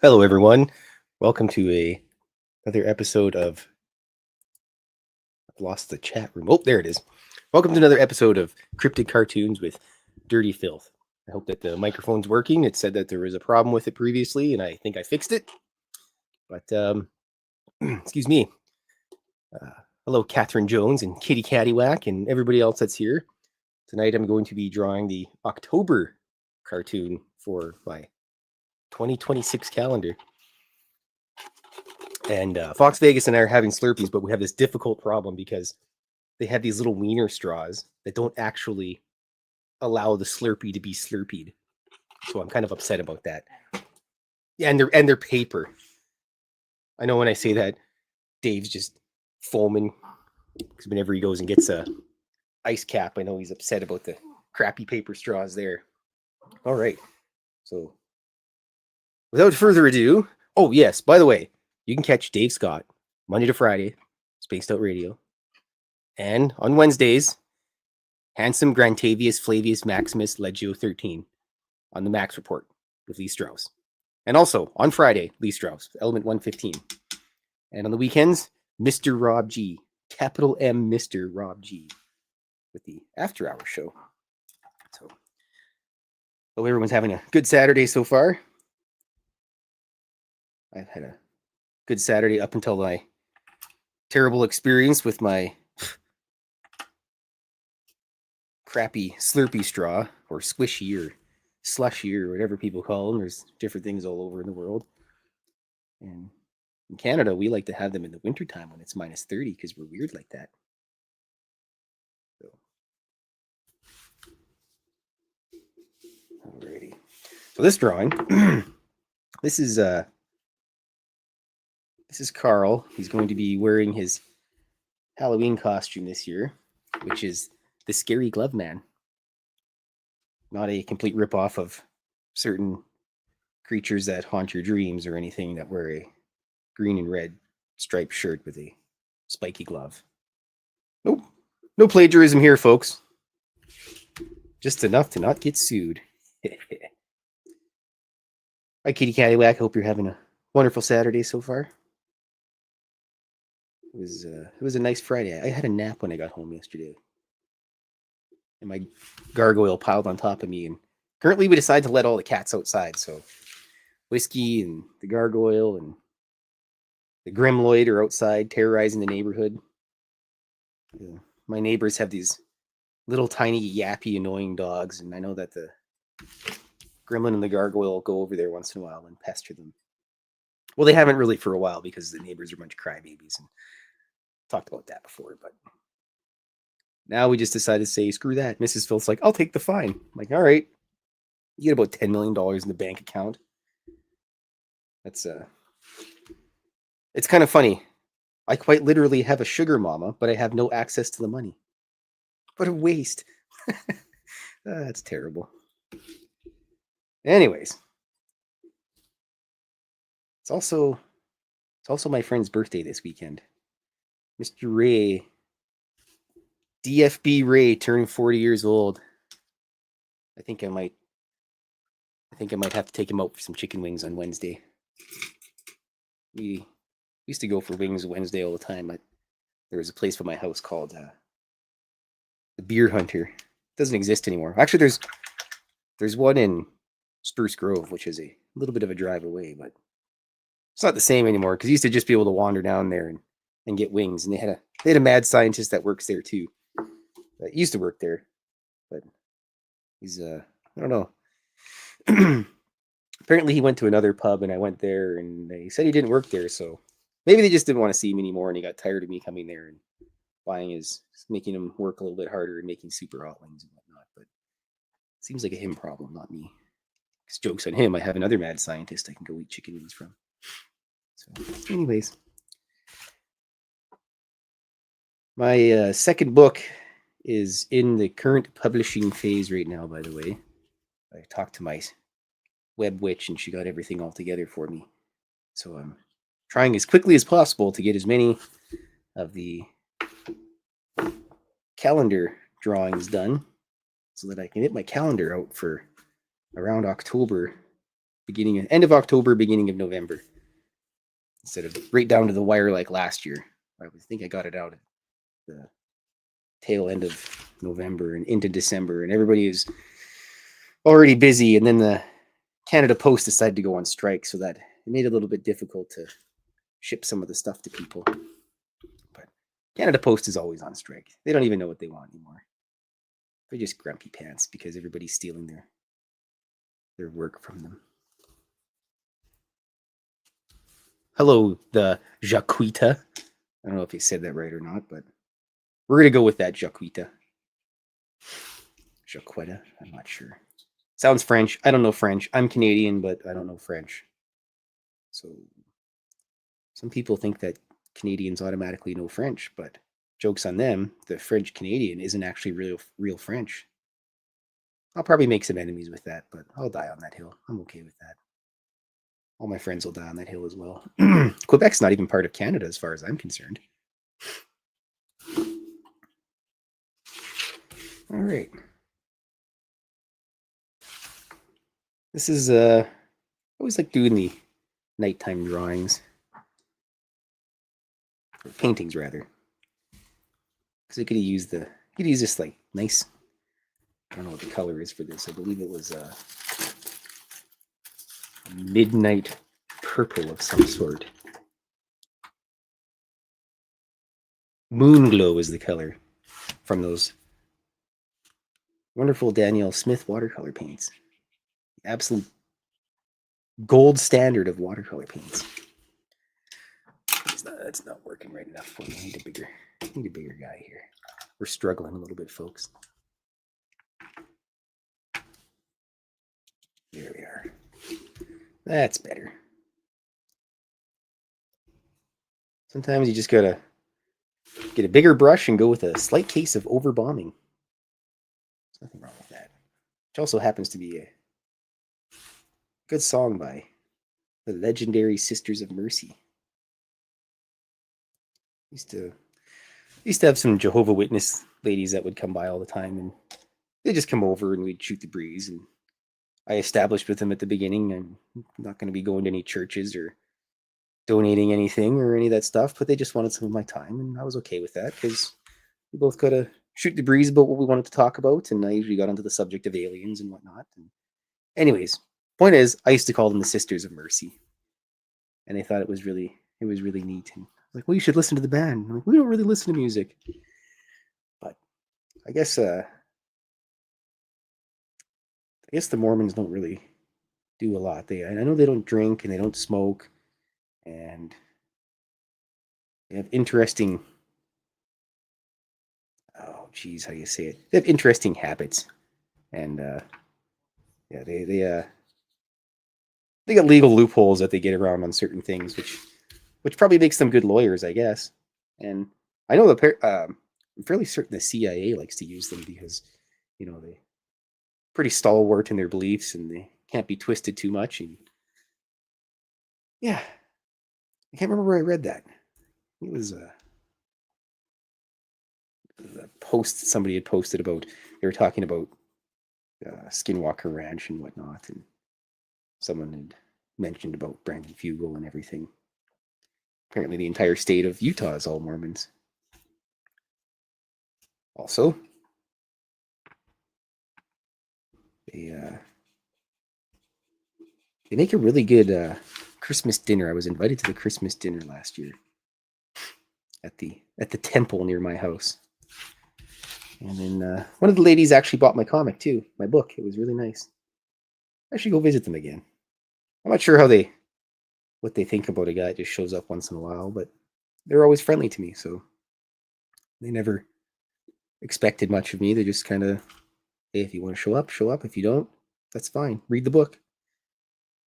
Hello, everyone. Welcome to another episode of. I've lost the chat room. Oh, there it is. Welcome to another episode of Cryptid Cartoons with Dirty Fylth. I hope that the microphone's working. It said that there was a problem with it previously, and I think I fixed it. But excuse me. Hello, Catherine Jones and Kitty Caddywhack and everybody else that's here. Tonight, I'm going to be drawing the October cartoon for my 2026 calendar. And Fox Vegas and I are having Slurpees, but we have this difficult problem because they have these little wiener straws that don't actually allow the Slurpee to be slurpeed. So I'm kind of upset about that. Yeah, and they're paper. I know when I say that, Dave's just foaming because whenever he goes and gets a ice cap, I know he's upset about the crappy paper straws there. All right. So without further ado, oh yes, by the way, you can catch Dave Scott Monday to Friday, Spaced Out Radio. And on Wednesdays, Handsome Grantavius Flavius Maximus Legio 13 on the Max Report with Lee Strauss. And also on Friday, Lee Strauss, Element 115. And on the weekends, Mr. Rob G, capital M Mr. Rob G, with the After Hours show. So, hope everyone's having a good Saturday so far. I've had a good Saturday up until my terrible experience with my crappy Slurpee straw, or squishy, or slushy, or whatever people call them. There's different things all over in the world. And in Canada, we like to have them in the wintertime when it's minus 30 because we're weird like that. So. Alrighty. So this drawing, this is Carl. He's going to be wearing his Halloween costume this year, which is the Scary Glove Man. Not a complete ripoff of certain creatures that haunt your dreams or anything that wear a green and red striped shirt with a spiky glove. Nope. No plagiarism here, folks. Just enough to not get sued. Hi, Kitty Caddywhack. Hope you're having a wonderful Saturday so far. It was a nice Friday. I had a nap when I got home yesterday. And my gargoyle piled on top of me. And currently we decided to let all the cats outside. So Whiskey and the gargoyle and the Gremloid are outside terrorizing the neighborhood. My neighbors have these little tiny yappy annoying dogs. And I know that the Gremlin and the gargoyle go over there once in a while and pester them. Well, they haven't really for a while because the neighbors are a bunch of crybabies. And talked about that before, but now we just decided to say, screw that. Mrs. Fylth's like, I'll take the fine. I'm like, all right. You get about $10 million in the bank account. That's it's kind of funny. I quite literally have a sugar mama, but I have no access to the money. What a waste. That's terrible. Anyways. It's also my friend's birthday this weekend. Mr. Ray, DFB Ray, turning 40 years old. I think I might have to take him out for some chicken wings on Wednesday. We used to go for wings Wednesday all the time. There was a place by my house called the Beer Hunter. It doesn't exist anymore. Actually, there's one in Spruce Grove, which is a little bit of a drive away, but it's not the same anymore because you used to just be able to wander down there and get wings. And they had a mad scientist that works there too. That used to work there, but he's I don't know. Apparently he went to another pub and I went there and they said he didn't work there, so maybe they just didn't want to see him anymore and he got tired of me coming there and making him work a little bit harder and making super hot wings and whatnot. But it seems like a him problem, not me. Because joke's on him, I have another mad scientist I can go eat chicken wings from. So anyways. My second book is in the current publishing phase right now, by the way. I talked to my web witch and she got everything all together for me. So I'm trying as quickly as possible to get as many of the calendar drawings done so that I can get my calendar out for around October end of October, beginning of November, instead of right down to the wire like last year. I think I got it out at the tail end of November and into December, and everybody is already busy. And then the Canada Post decided to go on strike, so that it made it a little bit difficult to ship some of the stuff to people. But Canada Post is always on strike. They don't even know what they want anymore. They're just grumpy pants because everybody's stealing their work from them. Hello, the Jaquita. I don't know if you said that right or not, but we're going to go with that, Jaquita. Jaqueta, I'm not sure. Sounds French. I don't know French. I'm Canadian, but I don't know French. So some people think that Canadians automatically know French, but joke's on them. The French Canadian isn't actually real French. I'll probably make some enemies with that, but I'll die on that hill. I'm okay with that. All my friends will die on that hill as well. Quebec's not even part of Canada as far as I'm concerned. All right. This is I always like doing the nighttime drawings. Or paintings rather. Because I could use this like nice, I don't know what the color is for this. I believe it was a midnight purple of some sort. Moon glow is the color from those wonderful Danielle Smith watercolor paints. Absolute gold standard of watercolor paints. That's not working right enough for me. I need a bigger guy here. We're struggling a little bit, folks. There we are. That's better. Sometimes you just gotta get a bigger brush and go with a slight case of overbombing. There's nothing wrong with that. Which also happens to be a good song by the legendary Sisters of Mercy. Used to have some Jehovah's Witness ladies that would come by all the time, and they'd just come over and we'd shoot the breeze. And I established with them at the beginning I'm not going to be going to any churches or donating anything or any of that stuff, but they just wanted some of my time, and I was okay with that because we both got to shoot the breeze about what we wanted to talk about, and I usually got onto the subject of aliens and whatnot. And anyways, point is, I used to call them the Sisters of Mercy, and they thought it was really neat. And like, well, you should listen to the band. I'm like, we don't really listen to music, but I guess the Mormons don't really do a lot. I know they don't drink and they don't smoke, and they have interesting. Oh, geez, how do you say it? They have interesting habits, and yeah, they got legal loopholes that they get around on certain things, which probably makes them good lawyers, I guess. And I know I'm fairly certain the CIA likes to use them because, you know, they're pretty stalwart in their beliefs and they can't be twisted too much. And yeah, I can't remember where I read that. It was a post somebody had posted about. They were talking about Skinwalker Ranch and whatnot, and someone had mentioned about Brandon Fugel and everything. Apparently, the entire state of Utah is all Mormons. Also, they make a really good Christmas dinner. I was invited to the Christmas dinner last year at the temple near my house, and then one of the ladies actually bought my comic too, my book. It was really nice. I should go visit them again. I'm not sure what they think about a guy that just shows up once in a while, but they're always friendly to me, so they never expected much of me. They just kind of, hey, if you want to show up, show up. If you don't, that's fine. Read the book.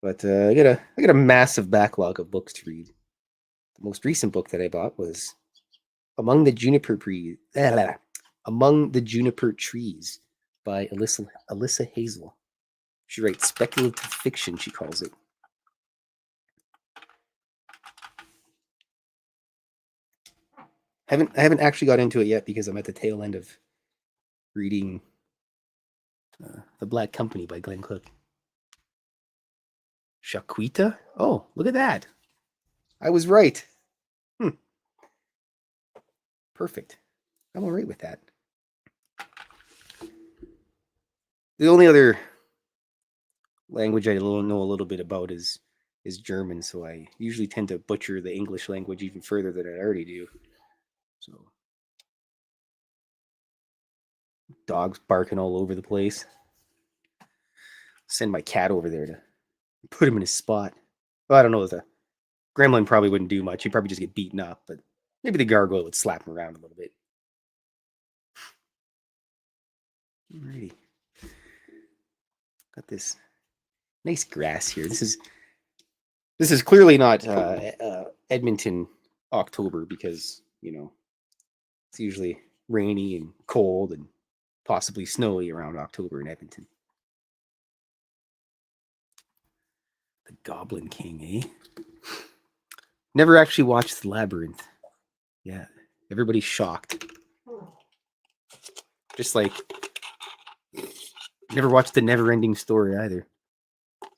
But I got a massive backlog of books to read. The most recent book that I bought was Among the Juniper Trees by Alyssa Hazel. She writes speculative fiction, she calls it. I haven't actually got into it yet because I'm at the tail end of reading The Black Company by Glenn Cook. Shaquita? Oh, look at that. I was right. Perfect. I'm all right with that. The only other language I know a little bit about is German, so I usually tend to butcher the English language even further than I already do. So dogs barking all over the place. Send my cat over there to put him in his spot. Well, I don't know. The gremlin probably wouldn't do much. He'd probably just get beaten up, but maybe the gargoyle would slap him around a little bit. Alrighty. Got this nice grass here. This is clearly not Edmonton October because, it's usually rainy and cold and possibly snowy around October in Edmonton. The Goblin King, eh? Never actually watched The Labyrinth. Yeah, everybody's shocked. Just like, never watched The Never-Ending Story either.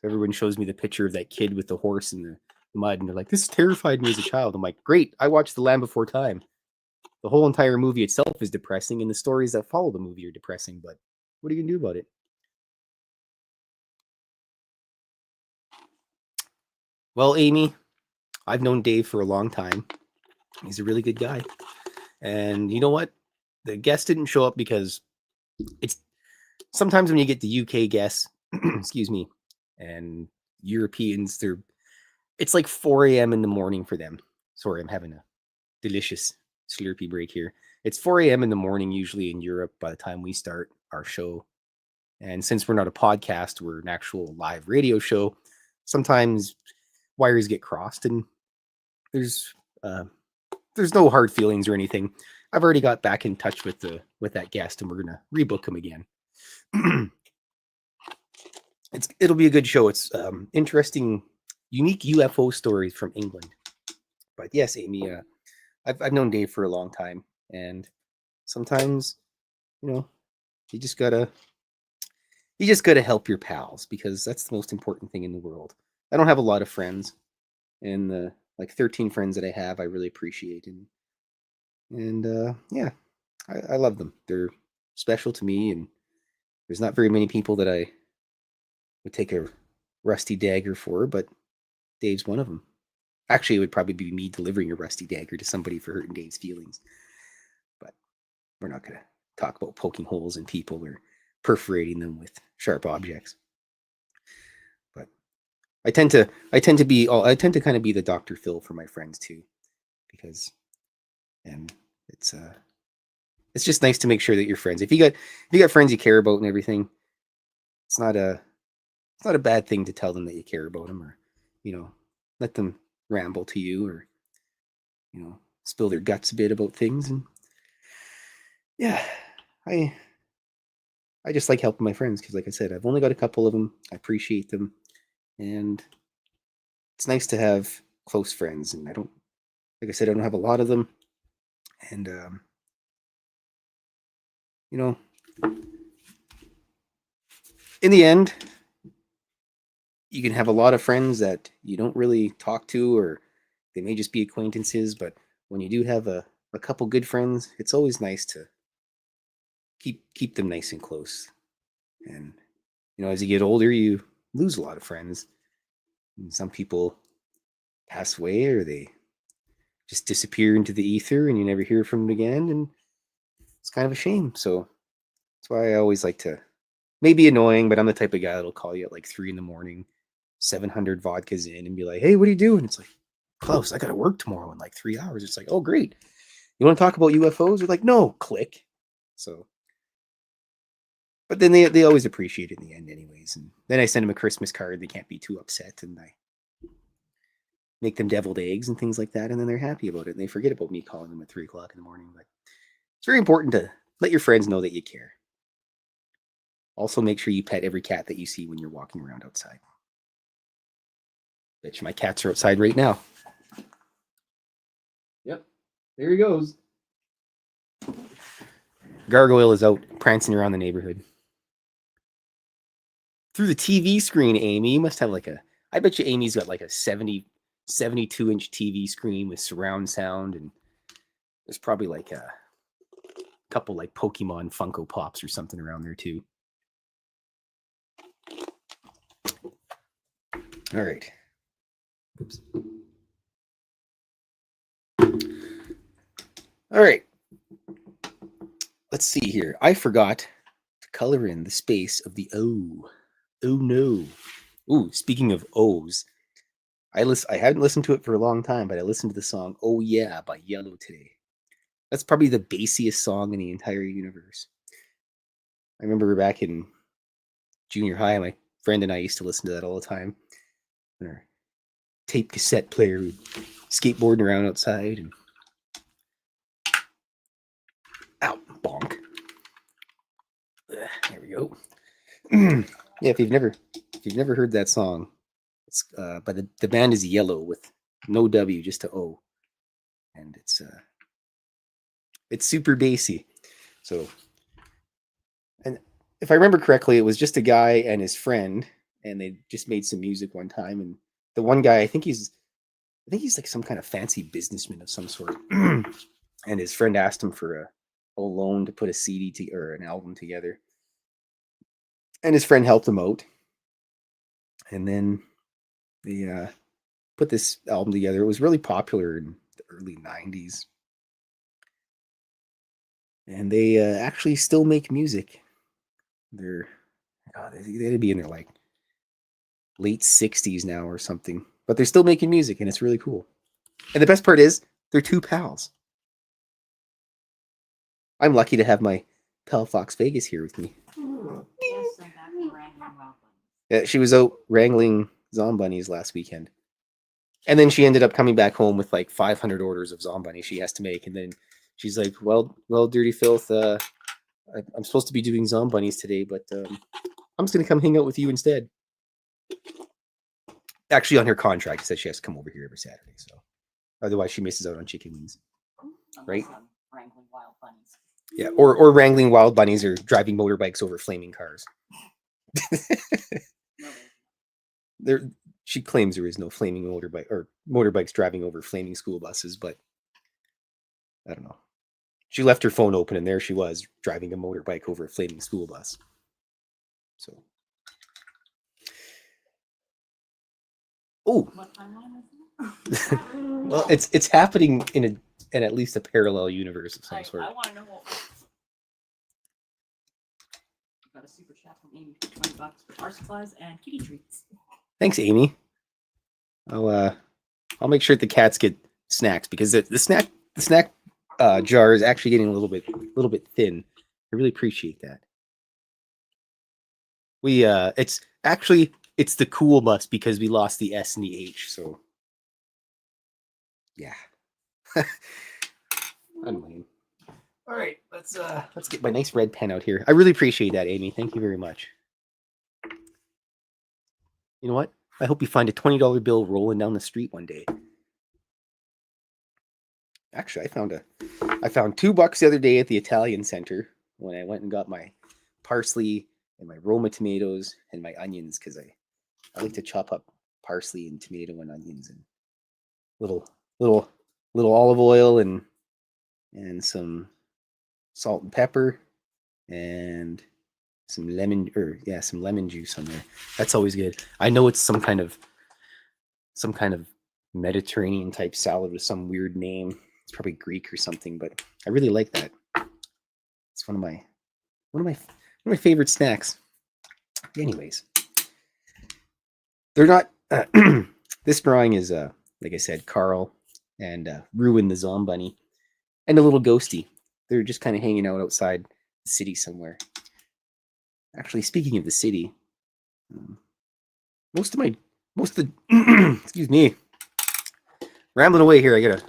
Everyone shows me the picture of that kid with the horse in the mud, and they're like, this terrified me as a child. I'm like, great, I watched The Land Before Time. The whole entire movie itself is depressing, and the stories that follow the movie are depressing, but what are you going to do about it? Well, Amy, I've known Dave for a long time. He's a really good guy. And you know what? The guest didn't show up because it's sometimes when you get the UK guests, excuse me, and Europeans, it's like 4 a.m. in the morning for them. Sorry, I'm having a delicious Slurpee break here. It's 4 a.m. in the morning usually in Europe by the time we start our show. And since we're not a podcast, we're an actual live radio show, sometimes wires get crossed and there's no hard feelings or anything. I've already got back in touch with that guest and we're going to rebook him again. It'll be a good show. It's interesting, unique UFO stories from England. But yes, Amy, I've known Dave for a long time, and sometimes, you just gotta help your pals because that's the most important thing in the world. I don't have a lot of friends, and the 13 friends that I have, I really appreciate, and yeah, I love them. They're special to me, and there's not very many people that I would take a rusty dagger for, but Dave's one of them. Actually, it would probably be me delivering a rusty dagger to somebody for hurting Dave's feelings. But we're not going to talk about poking holes in people or perforating them with sharp objects. But I tend to kind of be the Dr. Phil for my friends too, because and it's just nice to make sure that you're friends. If you got friends you care about and everything, it's not a bad thing to tell them that you care about them or let them ramble to you or spill their guts a bit about things. And yeah, I just like helping my friends because, like I said, I've only got a couple of them. I appreciate them, and it's nice to have close friends. And I don't have a lot of them, and in the end, you can have a lot of friends that you don't really talk to, or they may just be acquaintances. But when you do have a couple good friends, it's always nice to keep them nice and close. And as you get older, you lose a lot of friends. And some people pass away, or they just disappear into the ether, and you never hear from them again. And it's kind of a shame. So that's why I always like to. Maybe annoying, but I'm the type of guy that'll call you at 3 a.m, 700 vodkas in, and be like, "Hey, what are you doing?" It's like, "Close. I got to work tomorrow in 3 hours." It's like, "Oh, great. You want to talk about UFOs?" They're like, "No." Click. So, but then they always appreciate it in the end, anyways. And then I send them a Christmas card. They can't be too upset, and I make them deviled eggs and things like that, and then they're happy about it. And they forget about me calling them at 3 o'clock in the morning. But it's very important to let your friends know that you care. Also, make sure you pet every cat that you see when you're walking around outside. Bitch, my cats are outside right now. Yep, there he goes. Gargoyle is out prancing around the neighborhood. Through the TV screen, Amy, you must have a I bet you Amy's got like a 72-inch TV screen with surround sound, and there's probably like a couple like Pokemon Funko Pops or something around there too. All right. Oops. All right. Let's see here. I forgot to color in the space of the O. Oh no. Ooh, speaking of O's, I hadn't listened to it for a long time, but I listened to the song "Oh Yeah" by Yellow today. That's probably the bassiest song in the entire universe. I remember back in junior high, my friend and I used to listen to that all the time. Our tape cassette player, skateboarding around outside, and ow, bonk. There we go. Yeah, if you've never heard that song, it's by the band is Yellow with no W, just a O, and it's super bassy. So, and if I remember correctly, it was just a guy and his friend, and they just made some music one time. And the one guy, I think he's like some kind of fancy businessman of some sort. And his friend asked him for a loan to put a CD or an album together. And his friend helped him out. And then they put this album together. It was really popular in the early 90s. And they actually still make music. They'd be in their like late 60s now or something. But they're still making music, and it's really cool. And the best part is, they're two pals. I'm lucky to have my pal Fox Vegas here with me. Yeah, she was out wrangling zombunnies last weekend. And then she ended up coming back home with like 500 orders of zombunnies she has to make. And then she's like, well, Dirty Fylth, I'm supposed to be doing zombunnies today, but I'm just going to come hang out with you instead. Actually, on her contract, it says she has to come over here every Saturday. So otherwise, she misses out on chicken wings. Right? Wrangling wild bunnies. Yeah, or wrangling wild bunnies or driving motorbikes over flaming cars. She claims there is no flaming motorbike or motorbikes driving over flaming school buses, but I don't know. She left her phone open, and there she was driving a motorbike over a flaming school bus. So, oh, well, it's happening in at least a parallel universe of some sort. I want to know what. Got a super chat from Amy for $20 for art supplies and kitty treats. Thanks, Amy. I'll make sure the cats get snacks, because the snack jar is actually getting a little bit thin. I really appreciate that. It's the cool bus because we lost the S and the H, so yeah. Annoying. All right, let's get my nice red pen out here. I really appreciate that, Amy. Thank you very much. You know what? I hope you find a $20 bill rolling down the street one day. Actually, I found $2 the other day at the Italian Center when I went and got my parsley and my Roma tomatoes and my onions, because I like to chop up parsley and tomato and onions and little olive oil and some salt and pepper and some lemon juice on there. That's always good. I know it's some kind of Mediterranean type salad with some weird name. It's probably Greek or something, but I really like that. It's one of my favorite snacks. Anyways, they're not. This drawing is like I said, Carl and Ruin the Zombunny and a little ghosty. They're just kind of hanging out outside the city somewhere. Actually, speaking of the city, most of the excuse me, rambling away here. I gotta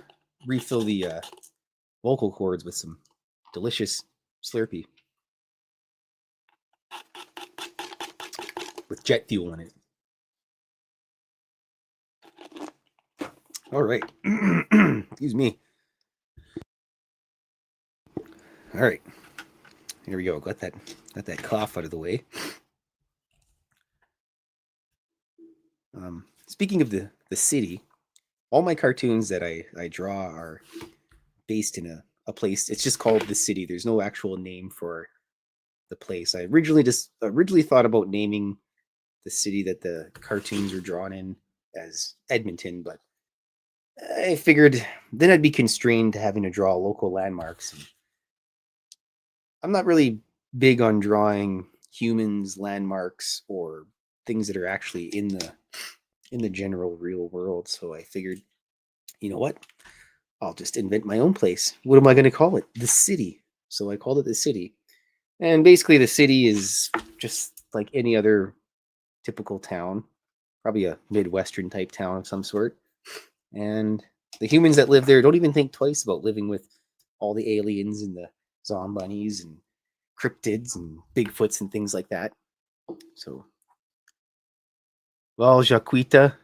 refill the vocal cords with some delicious Slurpee with jet fuel in it. All right. Excuse me. All right. Here we go. Got that cough out of the way. Speaking of the city, all my cartoons that I draw are based in a place. It's just called the city. There's no actual name for the place. I originally thought about naming the city that the cartoons are drawn in as Edmonton, but I figured then I'd be constrained to having to draw local landmarks. And I'm not really big on drawing humans, landmarks, or things that are actually in the general real world. So I figured, you know what? I'll just invent my own place. What am I going to call it? The city. So I called it the city. And basically, the city is just like any other typical town, probably a Midwestern type town of some sort. And the humans that live there don't even think twice about living with all the aliens and the zombies and cryptids and Bigfoots and things like that. So, well, Jaquita,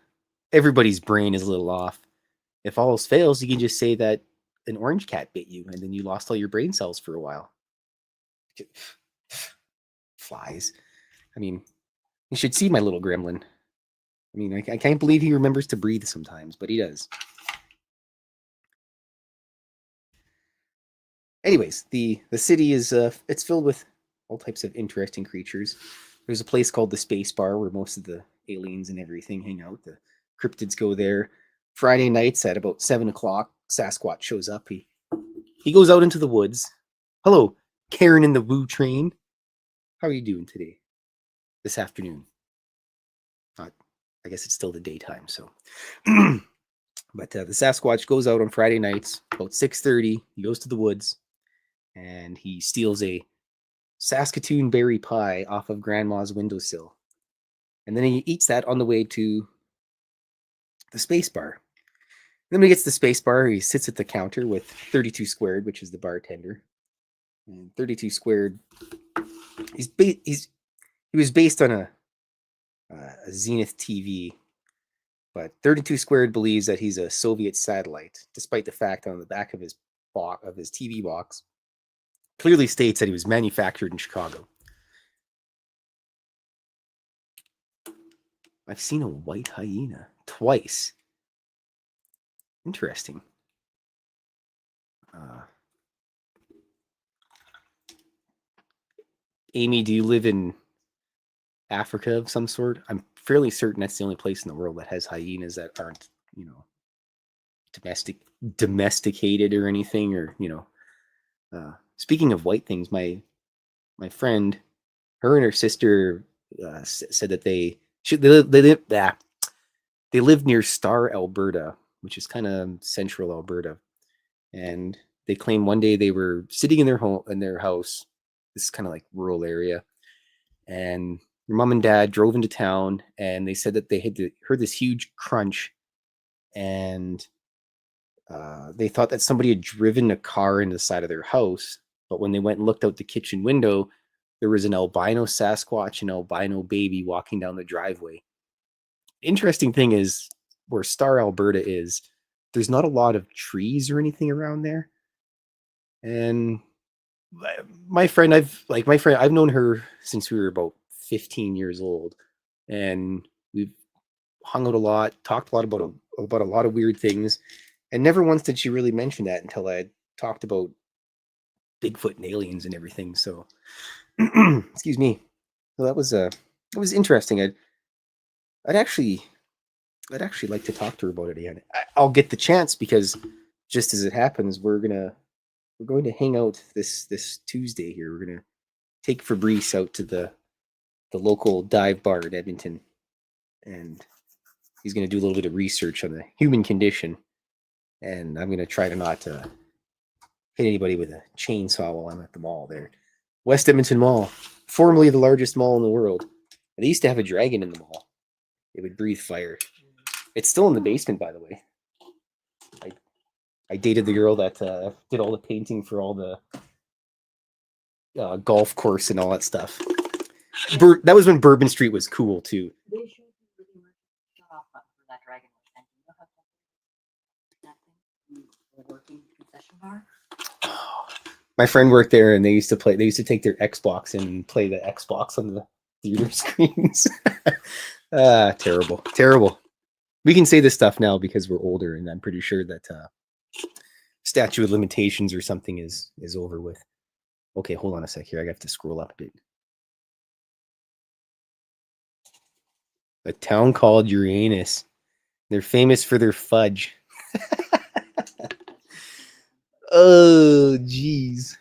everybody's brain is a little off. If all else fails, you can just say that an orange cat bit you and then you lost all your brain cells for a while. Flies. I mean, you should see my little gremlin. I mean, I can't believe he remembers to breathe sometimes, but he does. Anyways, the city is it's filled with all types of interesting creatures. There's a place called the Space Bar where most of the aliens and everything hang out. The cryptids go there. Friday nights at about 7 o'clock, Sasquatch shows up. He goes out into the woods. Hello, Karen in the Woo Train. How are you doing today? This afternoon? I guess it's still the daytime, so. But the Sasquatch goes out on Friday nights about 6:30. He goes to the woods and he steals a Saskatoon berry pie off of Grandma's windowsill. And then he eats that on the way to the Space Bar. And then when he gets to the Space Bar, he sits at the counter with 32 Squared, which is the bartender. And 32 Squared, he was based on a Zenith TV, but 32 Squared believes that he's a Soviet satellite, despite the fact on the back of his TV box clearly states that he was manufactured in Chicago. I've seen a white hyena twice. Interesting. Amy, do you live in Africa of some sort? I'm fairly certain that's the only place in the world that has hyenas that aren't, domesticated or anything, or speaking of white things, my friend, her and her sister said that they live near Star, Alberta, which is kind of central Alberta, and they claim one day they were sitting in their house. This is kind of like rural area, and your mom and dad drove into town, and they said that they had heard this huge crunch, and they thought that somebody had driven a car into the side of their house. But when they went and looked out the kitchen window, there was an albino Sasquatch and albino baby walking down the driveway. Interesting thing is, where Star, Alberta is, there's not a lot of trees or anything around there. And my friend, I've known her since we were about 15 years old, and we've hung out a lot, talked a lot about a lot of weird things, and never once did she really mention that until I had talked about Bigfoot and aliens and everything. So, excuse me. So that was interesting. I'd actually like to talk to her about it again. I'll get the chance because just as it happens, we're going to hang out this Tuesday here. We're gonna take Fabrice out to the local dive bar in Edmonton, and he's gonna do a little bit of research on the human condition. And I'm gonna try to not hit anybody with a chainsaw while I'm at the mall there. West Edmonton Mall, formerly the largest mall in the world. They used to have a dragon in the mall. It would breathe fire. It's still in the basement, by the way. I dated the girl that did all the painting for all the golf course and all that stuff. That was when Bourbon Street was cool too. They showed you really much shut off button for that dragon. And you know how that thing the working concession bar? My friend worked there, and they used to take their Xbox and play the Xbox on the theater screens. Terrible, terrible. We can say this stuff now because we're older, and I'm pretty sure that statute of limitations or something is over with. Okay, hold on a sec here. I have to scroll up a bit. A town called Uranus. They're famous for their fudge. Oh, jeez.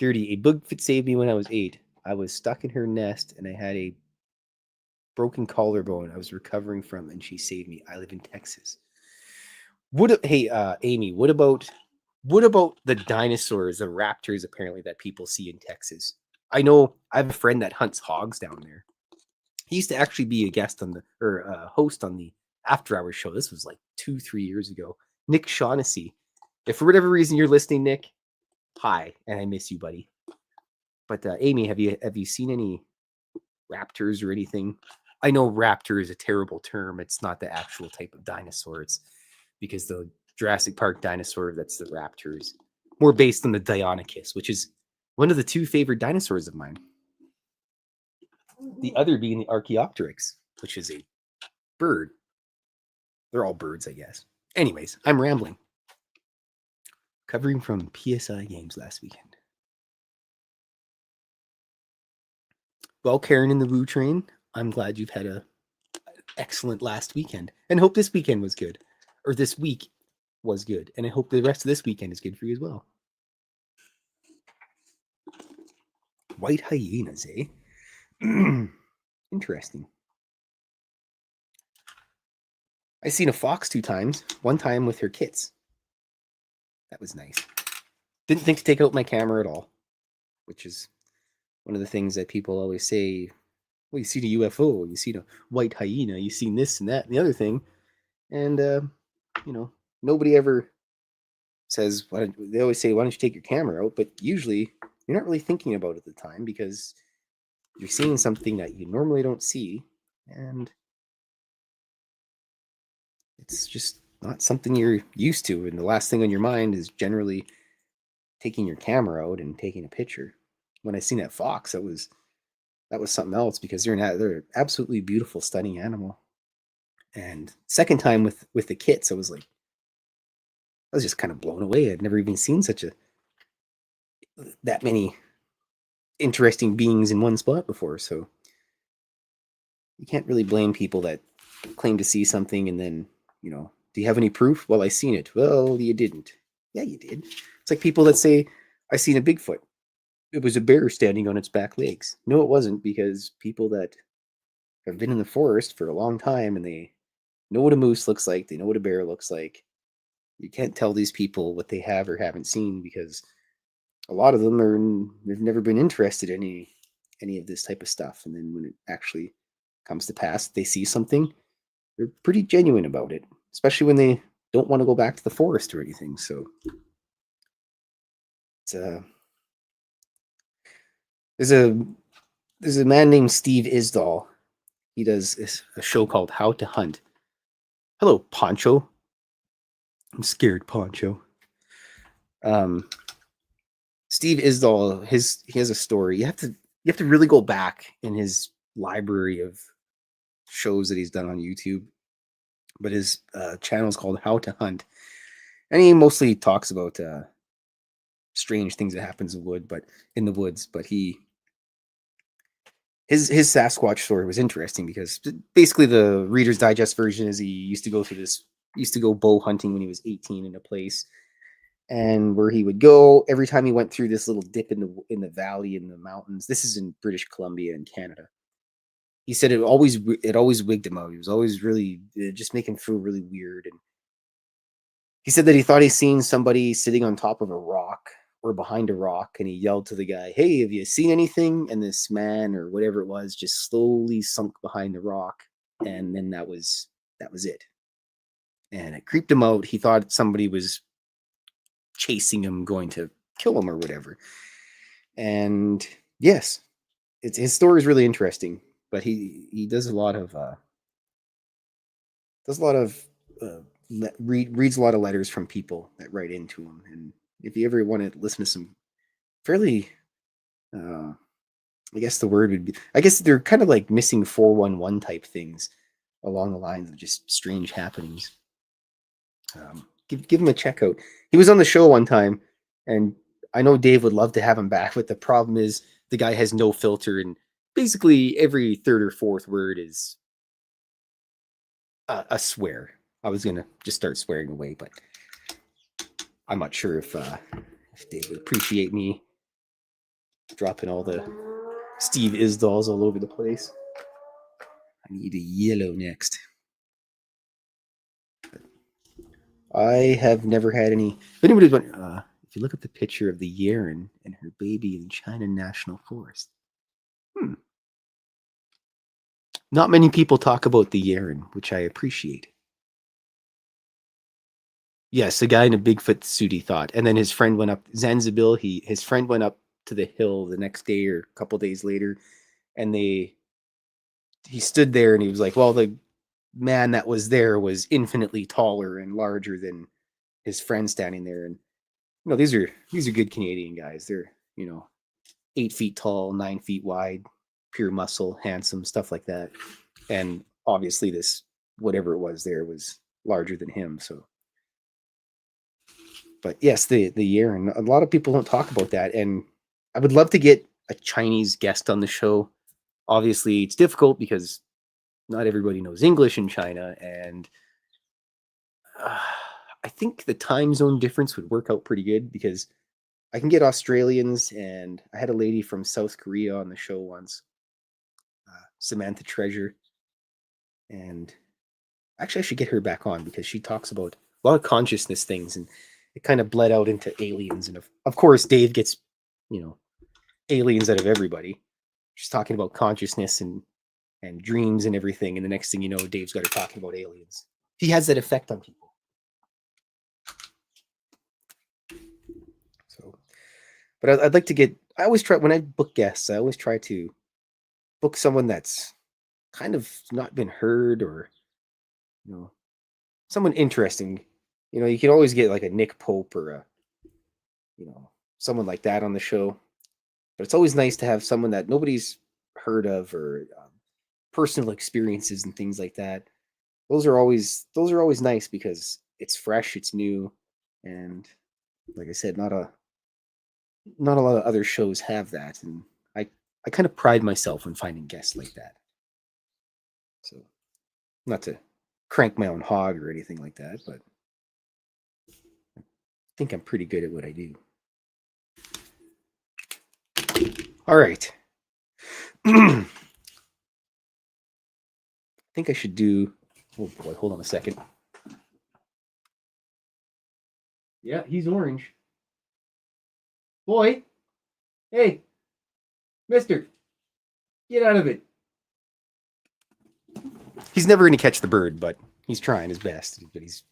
30. A Bigfoot saved me when I was 8. I was stuck in her nest and I had a broken collarbone I was recovering from, and she saved me. I live in Texas. Hey, Amy, what about the dinosaurs, the raptors, apparently that people see in Texas? I know I have a friend that hunts hogs down there. He used to actually be a guest on host on the After Hours show. This was like 2-3 years ago. Nick Shaughnessy. If for whatever reason you're listening, Nick, hi, and I miss you, buddy. But Amy, have you seen any raptors or anything? I know raptor is a terrible term. It's not the actual type of dinosaur. It's because the Jurassic Park dinosaur, that's the raptors, more based on the Deinonychus, which is one of the 2 favorite dinosaurs of mine. The other being the Archaeopteryx, which is a bird. They're all birds, I guess. Anyways, I'm rambling. Covering from PSI games last weekend. Well, Karen in the Woo Train, I'm glad you've had an excellent last weekend, and hope this weekend was good, or this week was good, and I hope the rest of this weekend is good for you as well. White hyenas, eh? Interesting. I seen a fox 2 times. One time with her kits. That was nice. Didn't think to take out my camera at all, which is one of the things that people always say. Well, you seen a UFO, you seen a white hyena, you seen this and that and the other thing, and nobody ever says. They always say, "Why don't you take your camera out?" But usually, you're not really thinking about it at the time because you're seeing something that you normally don't see, and it's just not something you're used to. And the last thing on your mind is generally taking your camera out and taking a picture. When I seen that fox, that was something else because they're an absolutely beautiful, stunning animal. And second time with the kits, I was just kind of blown away. I'd never even seen that many interesting beings in one spot before. So you can't really blame people that claim to see something and then, do you have any proof? Well, I seen it. Well, you didn't. Yeah, you did. It's like people that say, I seen a Bigfoot. It was a bear standing on its back legs. No, it wasn't, because people that have been in the forest for a long time and they know what a moose looks like, they know what a bear looks like. You can't tell these people what they have or haven't seen because a lot of them they've never been interested in any of this type of stuff. And then when it actually comes to pass, they see something, they're pretty genuine about it, especially when they don't want to go back to the forest or anything. So it's there's a man named Steve Isdall. He does a show called How to Hunt. Hello, Poncho. I'm scared, Poncho. Steve Isdall, he has a story. You have to really go back in his library of shows that he's done on YouTube. But his channel is called How to Hunt, and he mostly talks about strange things that happens in the woods. But his Sasquatch story was interesting because basically the Reader's Digest version is he used to go bow hunting when he was 18 in a place, and where he would go every time he went through this little dip in the valley in the mountains. This is in British Columbia in Canada. He said it always wigged him out. He was always really just making him feel really weird. And he said that he thought he seen somebody sitting on top of a rock or behind a rock, and he yelled to the guy, "Hey, have you seen anything?" And this man or whatever it was just slowly sunk behind the rock, and then that was it. And it creeped him out. He thought somebody was chasing him, going to kill him or whatever. And yes, his story is really interesting, but he does a lot of reads a lot of letters from people that write into him. And if you ever want to listen to some fairly I guess the word would be, I guess they're kind of like missing 411 type things along the lines of just strange happenings. Give him a check out. He was on the show one time, and I know Dave would love to have him back, but the problem is the guy has no filter, and basically every third or fourth word is a swear. I was gonna just start swearing away, but I'm not sure if Dave would appreciate me dropping all the Steve Isdalls all over the place. I need a yellow next. I have never had any. If anybody's wondering, if you look at the picture of the Yeren and her baby in China National Forest, not many people talk about the Yeren, which I appreciate. Yes, the guy in a Bigfoot suit, he thought, and then his friend went up Zanzibar. His friend went up to the hill the next day or a couple days later, and he stood there and he was like, "Well, the man that was there was infinitely taller and larger than his friend standing there." And these are good Canadian guys. They're 8 feet tall, 9 feet wide, pure muscle, handsome, stuff like that. And obviously, this whatever it was there was larger than him. So, but yes, the year, and a lot of people don't talk about that. And I would love to get a Chinese guest on the show. Obviously, it's difficult because not everybody knows English in China, and I think the time zone difference would work out pretty good because I can get Australians, and I had a lady from South Korea on the show once, Samantha Treasure, and actually I should get her back on because she talks about a lot of consciousness things, and it kind of bled out into aliens, and of course Dave gets aliens out of everybody. She's talking about consciousness and dreams and everything, and the next thing you know, Dave's got her talking about aliens. He has that effect on people. So, but I'd like to get. I always try when I book guests. I always try to book someone that's kind of not been heard, or someone interesting. You can always get like a Nick Pope or a someone like that on the show, but it's always nice to have someone that nobody's heard of, or personal experiences and things like that. Those are always nice because it's fresh, it's new, and like I said, not a lot of other shows have that, and I kind of pride myself in finding guests like that. So, not to crank my own hog or anything like that, but I think I'm pretty good at what I do. All right. I think I should do. Oh boy, hold on a second. Yeah, he's orange. Boy, hey, mister, get out of it. He's never going to catch the bird, but he's trying his best. But he's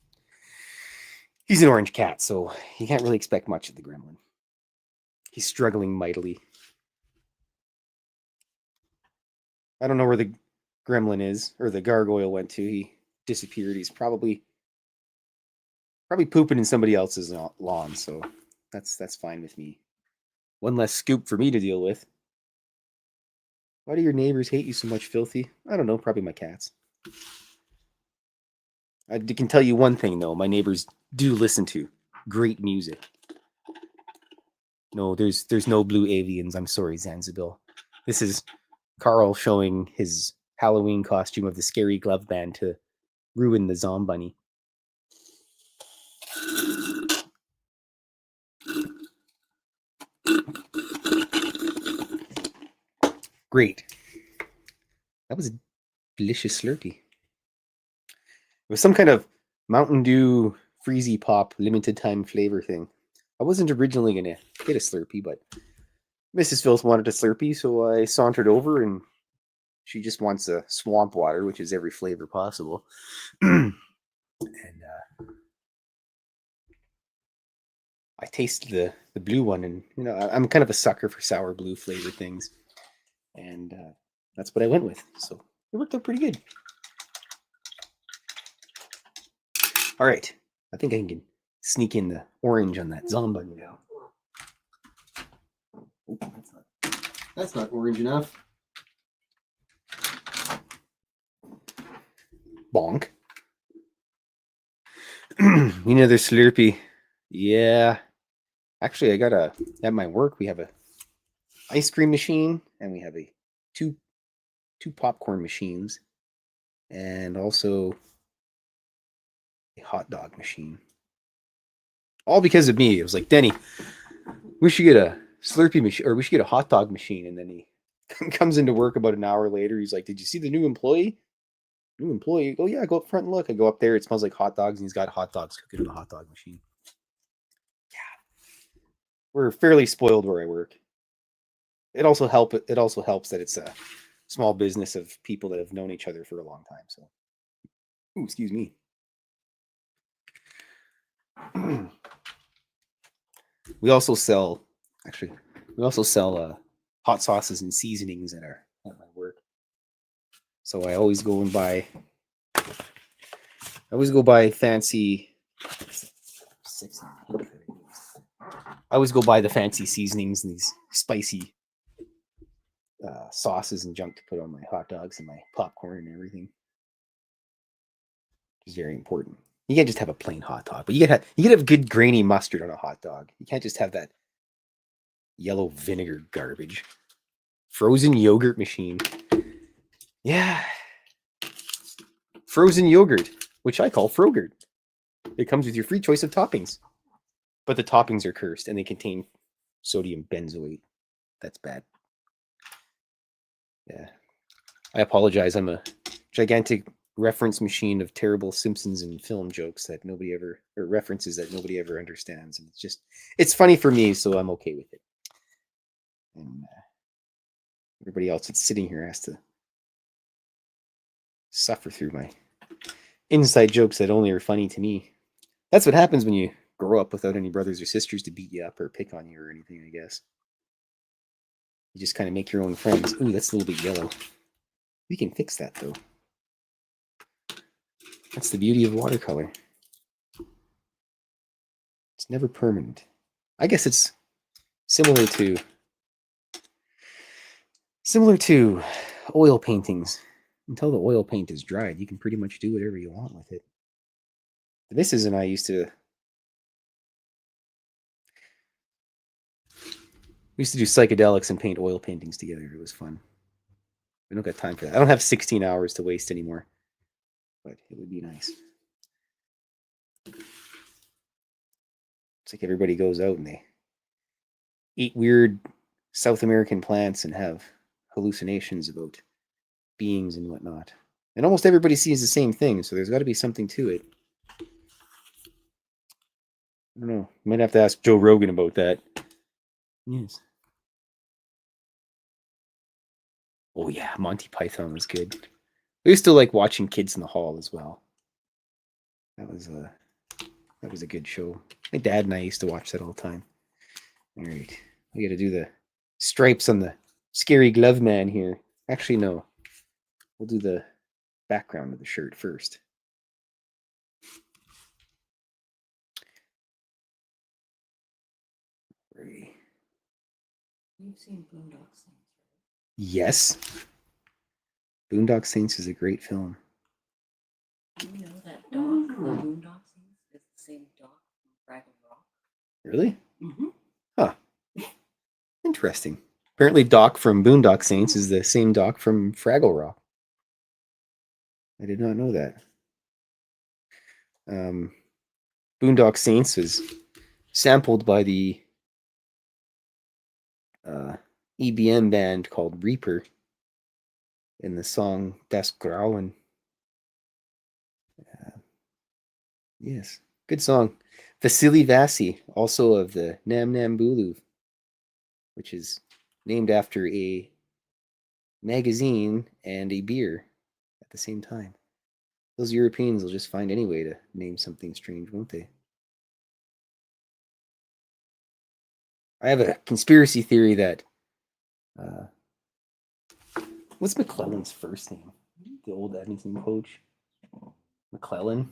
an orange cat, so you can't really expect much of the gremlin. He's struggling mightily. I don't know where the gremlin is, or the gargoyle went to. He disappeared. He's probably pooping in somebody else's lawn, so that's fine with me. One less scoop for me to deal with. Why do your neighbors hate you so much, Filthy? I don't know, probably my cats. I can tell you one thing, though. My neighbors do listen to great music. No, there's no blue avians. I'm sorry, Zanzibar. This is Carl showing his Halloween costume of the Scary Glove Band to ruin the Zombunny. Great. That was a delicious Slurpee. It was some kind of Mountain Dew Freezy Pop limited time flavor thing. I wasn't originally going to get a Slurpee, but Mrs. Fylth wanted a Slurpee, so I sauntered over, and she just wants a swamp water, which is every flavor possible. And I tasted the blue one, and I'm kind of a sucker for sour blue flavor things, and that's what I went with. So it worked out pretty good. All right, I think I can sneak in the orange on that zombie now. Oh, that's not. That's not orange enough. Bonk. Another Slurpee. Yeah. Actually, at my work, we have a ice cream machine and we have two popcorn machines and also a hot dog machine. All because of me. It was like, Denny, we should get a Slurpee machine, or we should get a hot dog machine. And then he comes into work about an hour later. He's like, did you see the new employee? New employee? Oh, yeah, go up front and look. I go up there. It smells like hot dogs, and he's got hot dogs cooking in the hot dog machine. Yeah. We're fairly spoiled where I work. It also helps that it's a small business of people that have known each other for a long time. So, ooh, excuse me. We also sell hot sauces and seasonings at my work. So I always go buy fancy. I always go buy the fancy seasonings and these spicy sauces and junk to put on my hot dogs and my popcorn and everything. It's very important. You can't just have a plain hot dog, but you can have good grainy mustard on a hot dog. You can't just have that yellow vinegar garbage. Frozen yogurt machine. Yeah. Frozen yogurt, which I call Frogurt. It comes with your free choice of toppings. But the toppings are cursed and they contain sodium benzoate. That's bad. Yeah. I apologize. I'm a gigantic reference machine of terrible Simpsons and film jokes that nobody ever, or references that nobody ever understands. And it's funny for me, so I'm okay with it. And everybody else that's sitting here has to suffer through my inside jokes that only are funny to me. That's what happens when you grow up without any brothers or sisters to beat you up or pick on you or anything, I guess. You just kind of make your own friends. Ooh, that's a little bit yellow. We can fix that, though. That's the beauty of watercolor. It's never permanent. I guess it's similar to oil paintings. Until the oil paint is dried, you can pretty much do whatever you want with it. The missus and I used to do psychedelics and paint oil paintings together. It was fun. We don't got time for that. I don't have 16 hours to waste anymore, but it would be nice. It's like everybody goes out and they eat weird South American plants and have hallucinations about beings and whatnot. And almost everybody sees the same thing, so there's got to be something to it. I don't know. Might have to ask Joe Rogan about that. Yes. Oh yeah, Monty Python was good. I used to like watching Kids in the Hall as well. That was a good show. My dad and I used to watch that all the time. All right, we got to do the stripes on the scary glove man here. Actually, no. We'll do the background of the shirt first. Right. You've seen Boondock Saints, right? Yes. Boondock Saints is a great film. Do you know that Doc from Boondock Saints is the same Doc from Fraggle Rock? Really? Mm-hmm. Huh. Interesting. Apparently Doc from Boondock Saints is the same Doc from Fraggle Rock. I did not know that. Boondock Saints was sampled by the EBM band called Reaper in the song Das Grauen. Yes, good song. Vasily Vassy, also of the Nam Nam Bulu, which is named after a magazine and a beer at the same time. Those Europeans will just find any way to name something strange, won't they? I have a conspiracy theory that what's McClellan's first name? The old Edmonton coach, McClellan.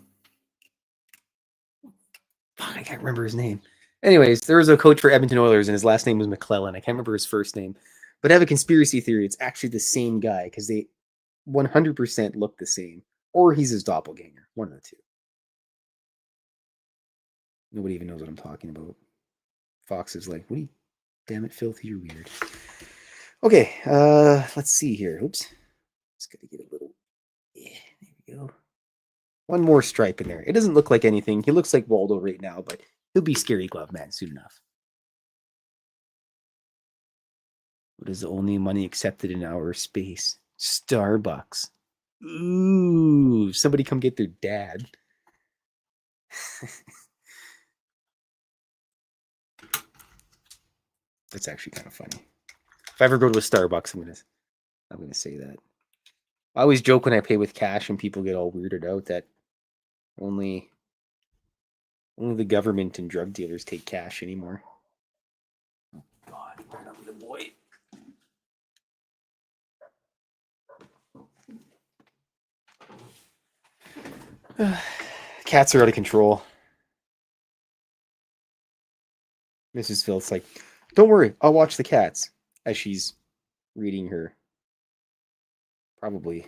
Fuck, I can't remember his name. Anyways, there was a coach for Edmonton Oilers, and his last name was McClellan. I can't remember his first name, But I have a conspiracy theory. It's actually the same guy because they 100% look the same. Or he's his doppelganger. One of the two. Nobody even knows what I'm talking about. Fox is like, what are you? Damn it, Fylth, you're weird. Okay, let's see here. Oops. Just gotta get a little. Yeah, there we go. One more stripe in there. It doesn't look like anything. He looks like Waldo right now, but he'll be Scary Glove Man soon enough. What is the only money accepted in outer space? Starbucks. Ooh, somebody come get their dad. That's actually kind of funny. If I ever go to a Starbucks, I'm gonna say that. I always joke when I pay with cash and people get all weirded out that only the government and drug dealers take cash anymore. Oh God, right up the boy. Cats are out of control. Mrs. Fylth's like, don't worry, I'll watch the cats as she's reading her probably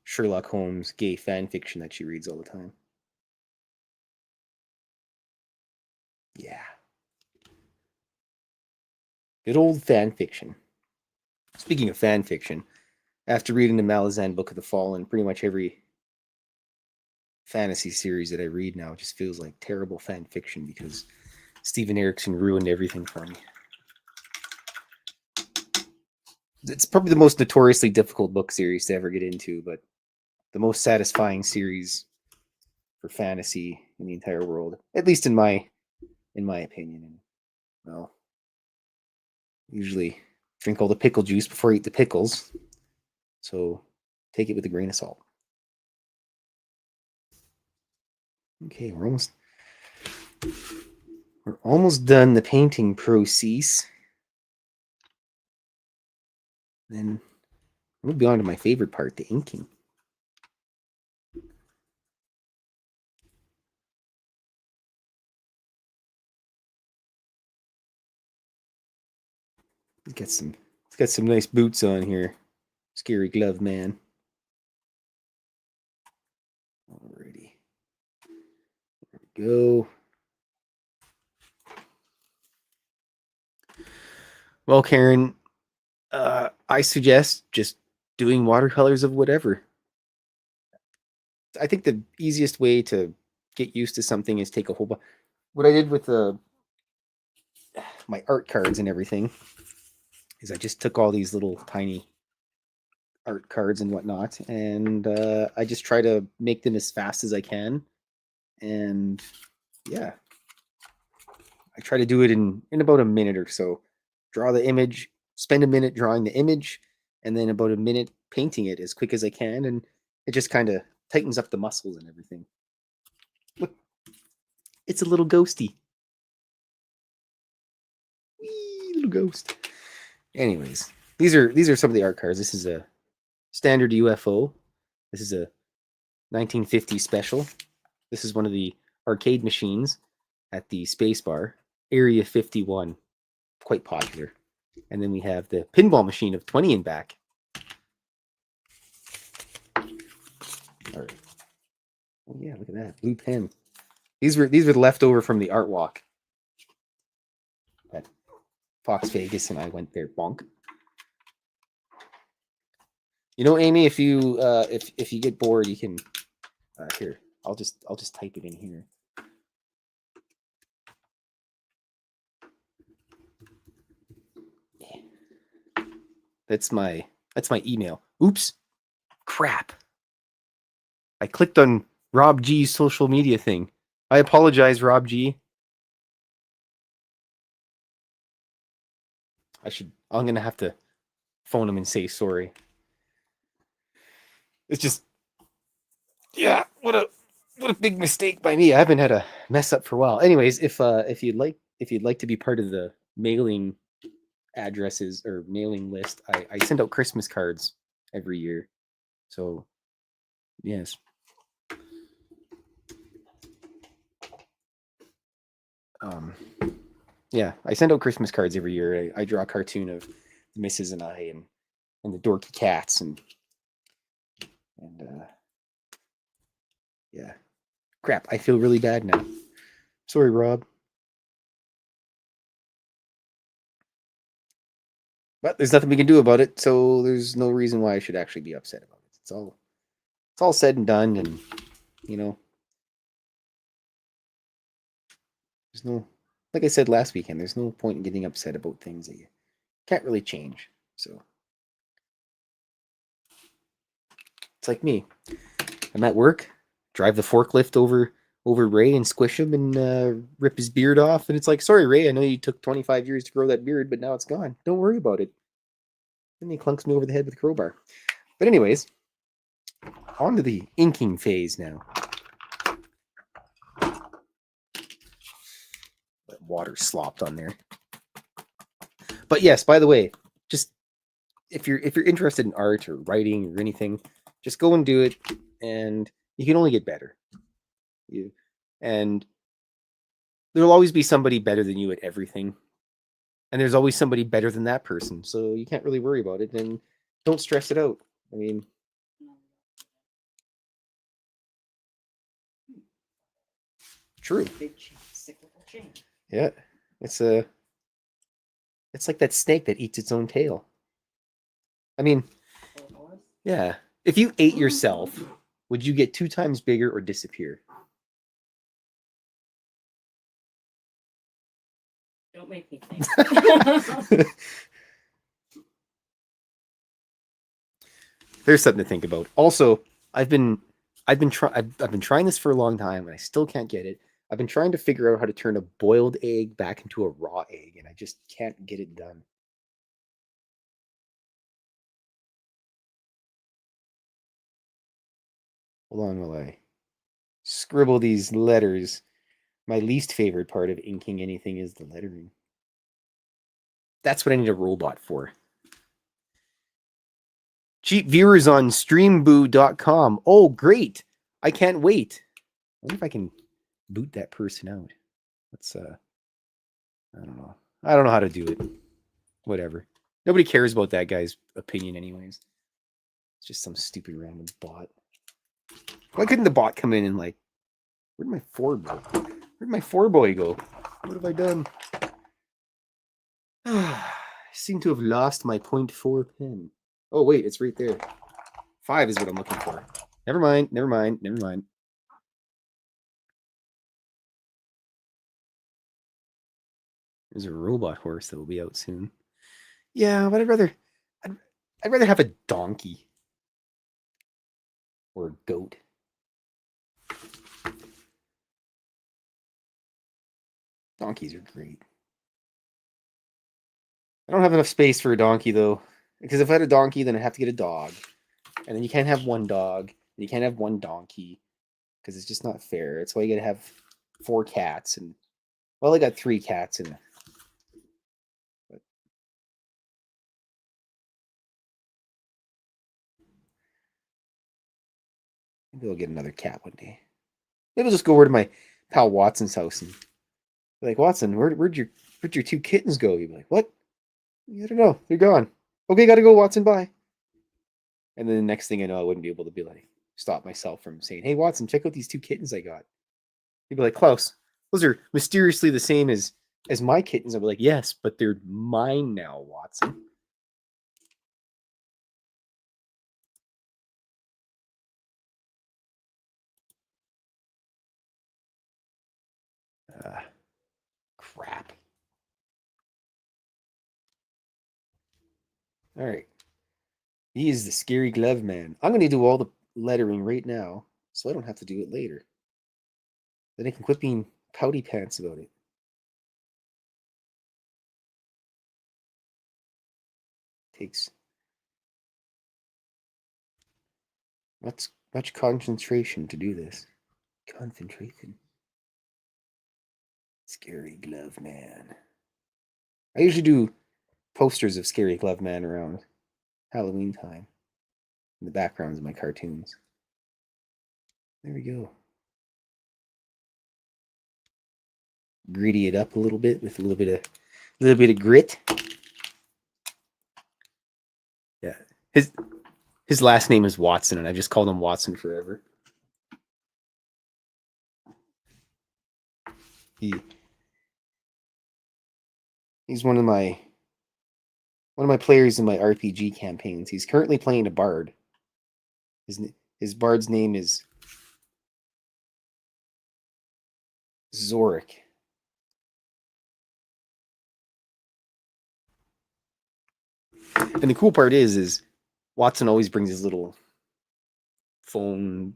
Sherlock Holmes gay fan fiction that she reads all the time. Yeah. Good old fan fiction. Speaking of fan fiction, after reading the Malazan Book of the Fallen, pretty much every fantasy series that I read now just feels like terrible fan fiction because Steven Erikson ruined everything for me. It's probably the most notoriously difficult book series to ever get into, but the most satisfying series for fantasy in the entire world, at least in my opinion. And well, usually drink all the pickle juice before I eat the pickles, so take it with a grain of salt. Okay, we're almost done the painting process. Then we'll be on to my favorite part, the inking. It's got some nice boots on here. Scary Glove Man. Alrighty. There we go. Well, Karen, I suggest just doing watercolors of whatever. I think the easiest way to get used to something is take a whole bunch. What I did with my art cards and everything is I just took all these little tiny art cards and whatnot, and I just try to make them as fast as I can. And yeah, I try to do it in about a minute or so. Draw the image, spend a minute drawing the image, and then about a minute painting it as quick as I can, and it just kind of tightens up the muscles and everything. Look, it's a little ghosty. Wee, little ghost. Anyways, these are some of the art cards. This is a standard UFO. This is a 1950 special. This is one of the arcade machines at the space bar, Area 51, quite popular. And then we have the pinball machine of 20 and back. All right. Oh yeah, look at that blue pen. These were left over from the art walk at Fox Vegas, and I went there. Bonk. You know, Amy, if you if you get bored, you can here. I'll just type it in here. That's my email. Oops. Crap. I clicked on Rob G's social media thing. I apologize, Rob G. I'm going to have to phone him and say sorry. It's just, yeah, what a big mistake by me. I haven't had a mess up for a while. Anyways, if you'd like to be part of the mailing addresses or mailing list, I send out Christmas cards every year. So, yes. Yeah, I send out Christmas cards every year. I draw a cartoon of the missus and I and the dorky cats and yeah. Crap, I feel really bad now. Sorry, Rob. But there's nothing we can do about it, so there's no reason why I should actually be upset about it. It's all said and done, and you know, there's no, like I said last weekend, there's no point in getting upset about things that you can't really change. So it's like me. I'm at work, drive the forklift over Ray and squish him and rip his beard off, and it's like, sorry, Ray, I know you took 25 years to grow that beard, but now it's gone. Don't worry about it. And he clunks me over the head with a crowbar. But anyways, on to the inking phase now. Water slopped on there. But yes, by the way, just if you're interested in art or writing or anything, just go and do it, and you can only get better. And there'll always be somebody better than you at everything. And there's always somebody better than that person. So you can't really worry about it, and don't stress it out. I mean, true. Big change, cyclical change. Yeah. It's like that snake that eats its own tail. I mean, yeah. If you ate yourself, would you get 2 times bigger or disappear? Don't make me think. There's something to think about. Also, I've been trying this for a long time and I still can't get it. I've been trying to figure out how to turn a boiled egg back into a raw egg, and I just can't get it done. Hold on while I scribble these letters. My least favorite part of inking anything is the lettering. That's what I need a robot for. Cheap viewers on streamboo.com. Oh, great. I can't wait. I wonder if I can boot that person out. Let's I don't know. I don't know how to do it. Whatever. Nobody cares about that guy's opinion anyways. It's just some stupid random bot. Why couldn't the bot come in and like, where'd my 4 go? Where'd my 4-boy go? What have I done? I seem to have lost my 0.4 pen. Oh, wait, it's right there. 5 is what I'm looking for. Never mind. There's a robot horse that will be out soon. Yeah, but I'd rather have a donkey. Or a goat. Donkeys are great. I don't have enough space for a donkey, though. Because if I had a donkey, then I'd have to get a dog. And then you can't have one dog. And you can't have one donkey. Because it's just not fair. It's why you gotta have 4 cats. And, well, I got 3 cats in. But maybe I'll get another cat one day. Maybe I'll just go over to my pal Watson's house and be like, Watson, where'd your 2 kittens go? You'd be like, what? I don't know. They're gone. Okay, gotta go, Watson. Bye. And then the next thing I know, I wouldn't be able to be like, stop myself from saying, hey, Watson, check out these 2 kittens I got. He'd be like, Klaus, those are mysteriously the same as my kittens. I'd be like, yes, but they're mine now, Watson. Crap. All right. He is the scary glove man. I'm going to do all the lettering right now so I don't have to do it later. Then I can quit being pouty pants about it. Takes much concentration to do this. Concentration. Scary glove man. I usually do posters of Scary Glove Man around Halloween time. In the backgrounds of my cartoons. There we go. Gritty it up a little bit with a little bit of grit. His last name is Watson, and I've just called him Watson forever. He's one of my players in my RPG campaigns. He's currently playing a bard. His bard's name is Zorik. And the cool part is Watson always brings his little phone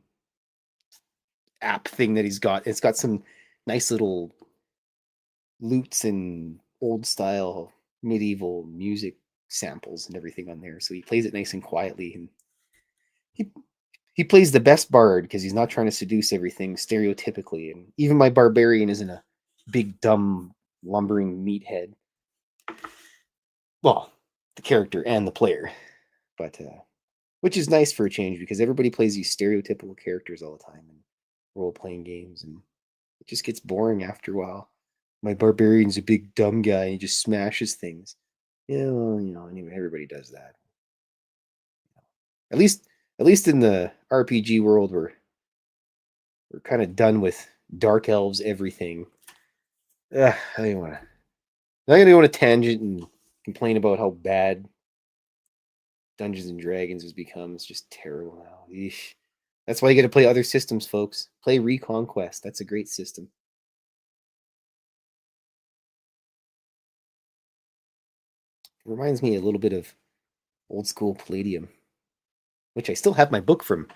app thing that he's got. It's got some nice little lutes and old style medieval music samples and everything on there. So he plays it nice and quietly, and he plays the best bard because he's not trying to seduce everything stereotypically. And even my barbarian isn't a big dumb lumbering meathead. Well, the character and the player, but which is nice for a change because everybody plays these stereotypical characters all the time in role-playing games, and it just gets boring after a while. My barbarian's a big dumb guy and he just smashes things. Yeah, well, anyway, everybody does that. At least in the RPG world, we're kind of done with dark elves everything. I don't want to. I'm not gonna go on a tangent and complain about how bad Dungeons and Dragons has become. It's just terrible now. Eesh. That's why you got to play other systems, folks. Play Reconquest. That's a great system. It reminds me a little bit of old school Palladium, which I still have my book from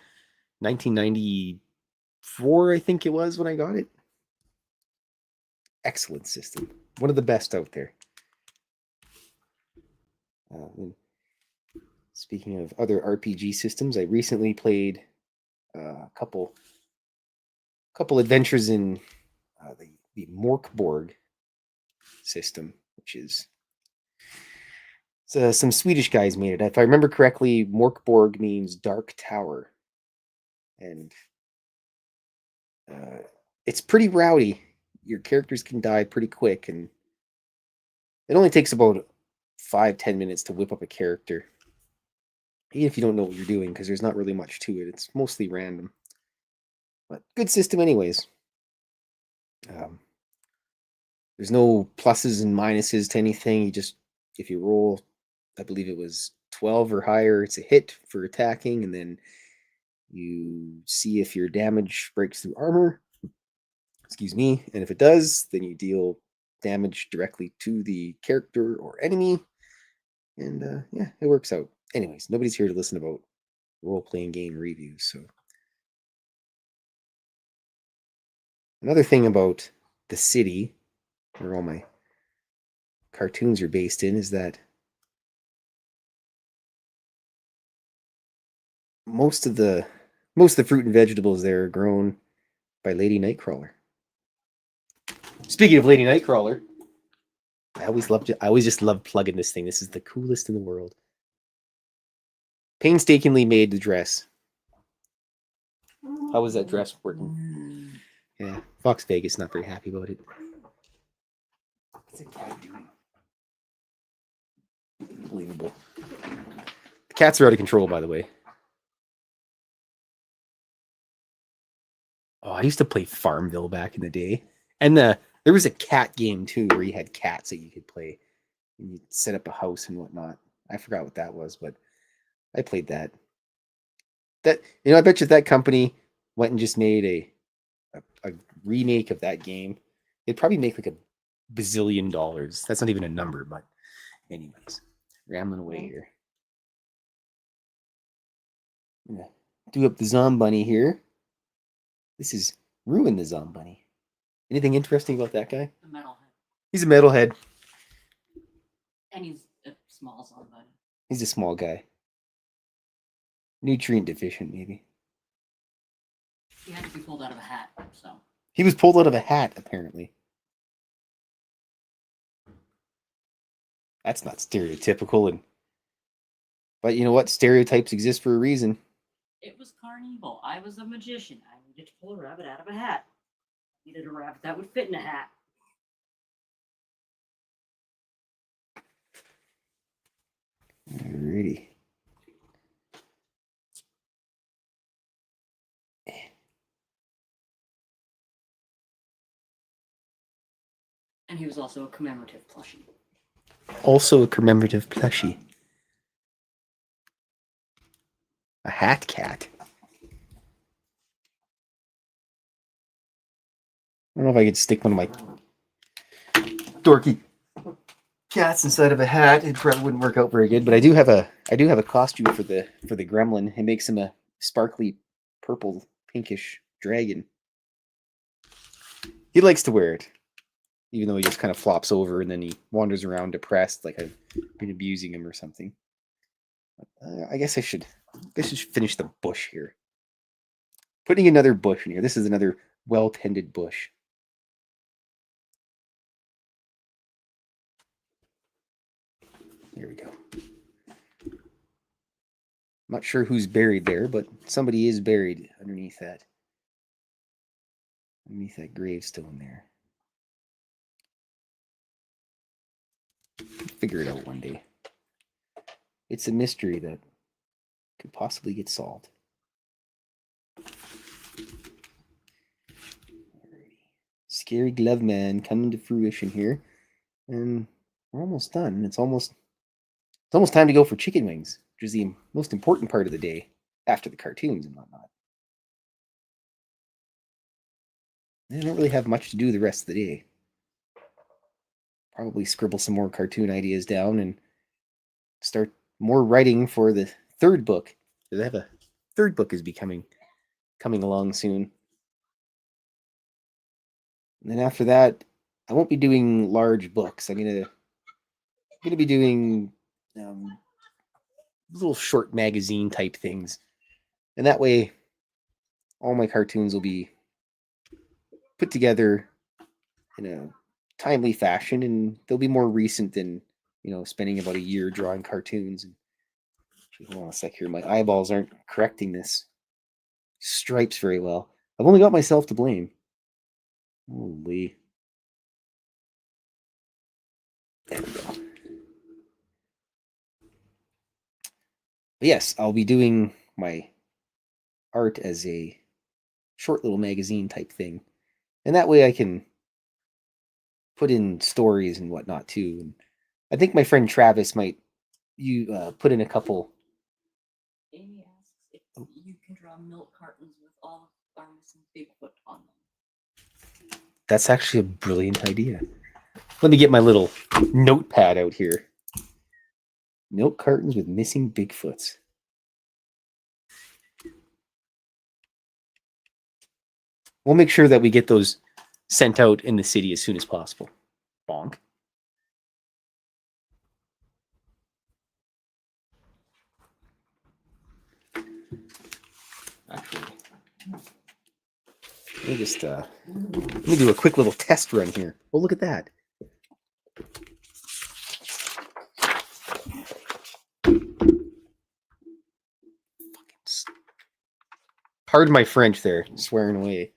1994, I think it was when I got it. Excellent system. One of the best out there. Speaking of other RPG systems, I recently played a couple adventures in the Morkborg system, which is some Swedish guys made it. If I remember correctly, Morkborg means dark tower, and it's pretty rowdy. Your characters can die pretty quick, and it only takes about 5-10 minutes to whip up a character, even if you don't know what you're doing, because there's not really much to it. It's mostly random, but good system anyways. There's no pluses and minuses to anything. You just, if you roll, I believe it was 12 or higher, it's a hit for attacking, and then you see if your damage breaks through armor. Excuse me. And if it does, then you deal damage directly to the character or enemy. And yeah, it works out. Anyways, nobody's here to listen about role-playing game reviews. So another thing about the city, where all my cartoons are based in, is that most of the fruit and vegetables there are grown by Lady Nightcrawler. Speaking of Lady Nightcrawler, I always just love plugging this thing. This is the coolest in the world. Painstakingly made the dress. How was that dress working? Yeah, Fox Vegas not very happy about it. What's the cat doing? Unbelievable. The cats are out of control, by the way. Oh, I used to play Farmville back in the day. And there was a cat game too where you had cats that you could play. And you'd set up a house and whatnot. I forgot what that was, but I played that. I bet you if that company went and just made a remake of that game, it'd probably make like $1 bazillion. That's not even a number, but anyways, rambling away here. I'm gonna do up the Zombunny here. This is Ruin the Zombunny. Anything interesting about that guy? A metalhead. He's a metalhead. And he's a small zombie. He's a small guy. Nutrient deficient, maybe. He had to be pulled out of a hat, so. He was pulled out of a hat, apparently. That's not stereotypical, but you know what? Stereotypes exist for a reason. It was Carnival. I was a magician. I needed to pull a rabbit out of a hat. I needed a rabbit that would fit in a hat. Alrighty. And he was also a commemorative plushie. Also a commemorative plushie. A hat cat. I don't know if I could stick one of my dorky cats inside of a hat. It probably wouldn't work out very good. But I do have a costume for the gremlin. It makes him a sparkly purple pinkish dragon. He likes to wear it, even though he just kind of flops over and then he wanders around depressed, like I've been abusing him or something. I guess I should finish the bush here. Putting another bush in here. This is another well-tended bush. There we go. I'm not sure who's buried there, but somebody is buried underneath that gravestone there. Figure it out one day. It's a mystery that could possibly get solved. Alrighty. Scary Glove Man coming to fruition here. And we're almost done. It's almost time to go for chicken wings, which is the most important part of the day after the cartoons and whatnot. I don't really have much to do the rest of the day. Probably scribble some more cartoon ideas down and start more writing for the third book. I have a third book is coming along soon. And then after that, I won't be doing large books. I'm gonna be doing little short magazine type things, and that way, all my cartoons will be put together in a timely fashion, and they'll be more recent than spending about a year drawing cartoons. And hold on a sec here, my eyeballs aren't correcting this stripes very well. I've only got myself to blame. Holy. There we go. But yes, I'll be doing my art as a short little magazine type thing. And that way I can put in stories and whatnot too. And I think my friend Travis might put in a couple. Amy asks if you can draw milk cartons with all of our missing Bigfoot on them. That's actually a brilliant idea. Let me get my little notepad out here. Milk cartons with missing Bigfoots. We'll make sure that we get those sent out in the city as soon as possible. Bonk. Actually, let me just let me do a quick little test run here. Oh, look at that. Pardon my French there, swearing away.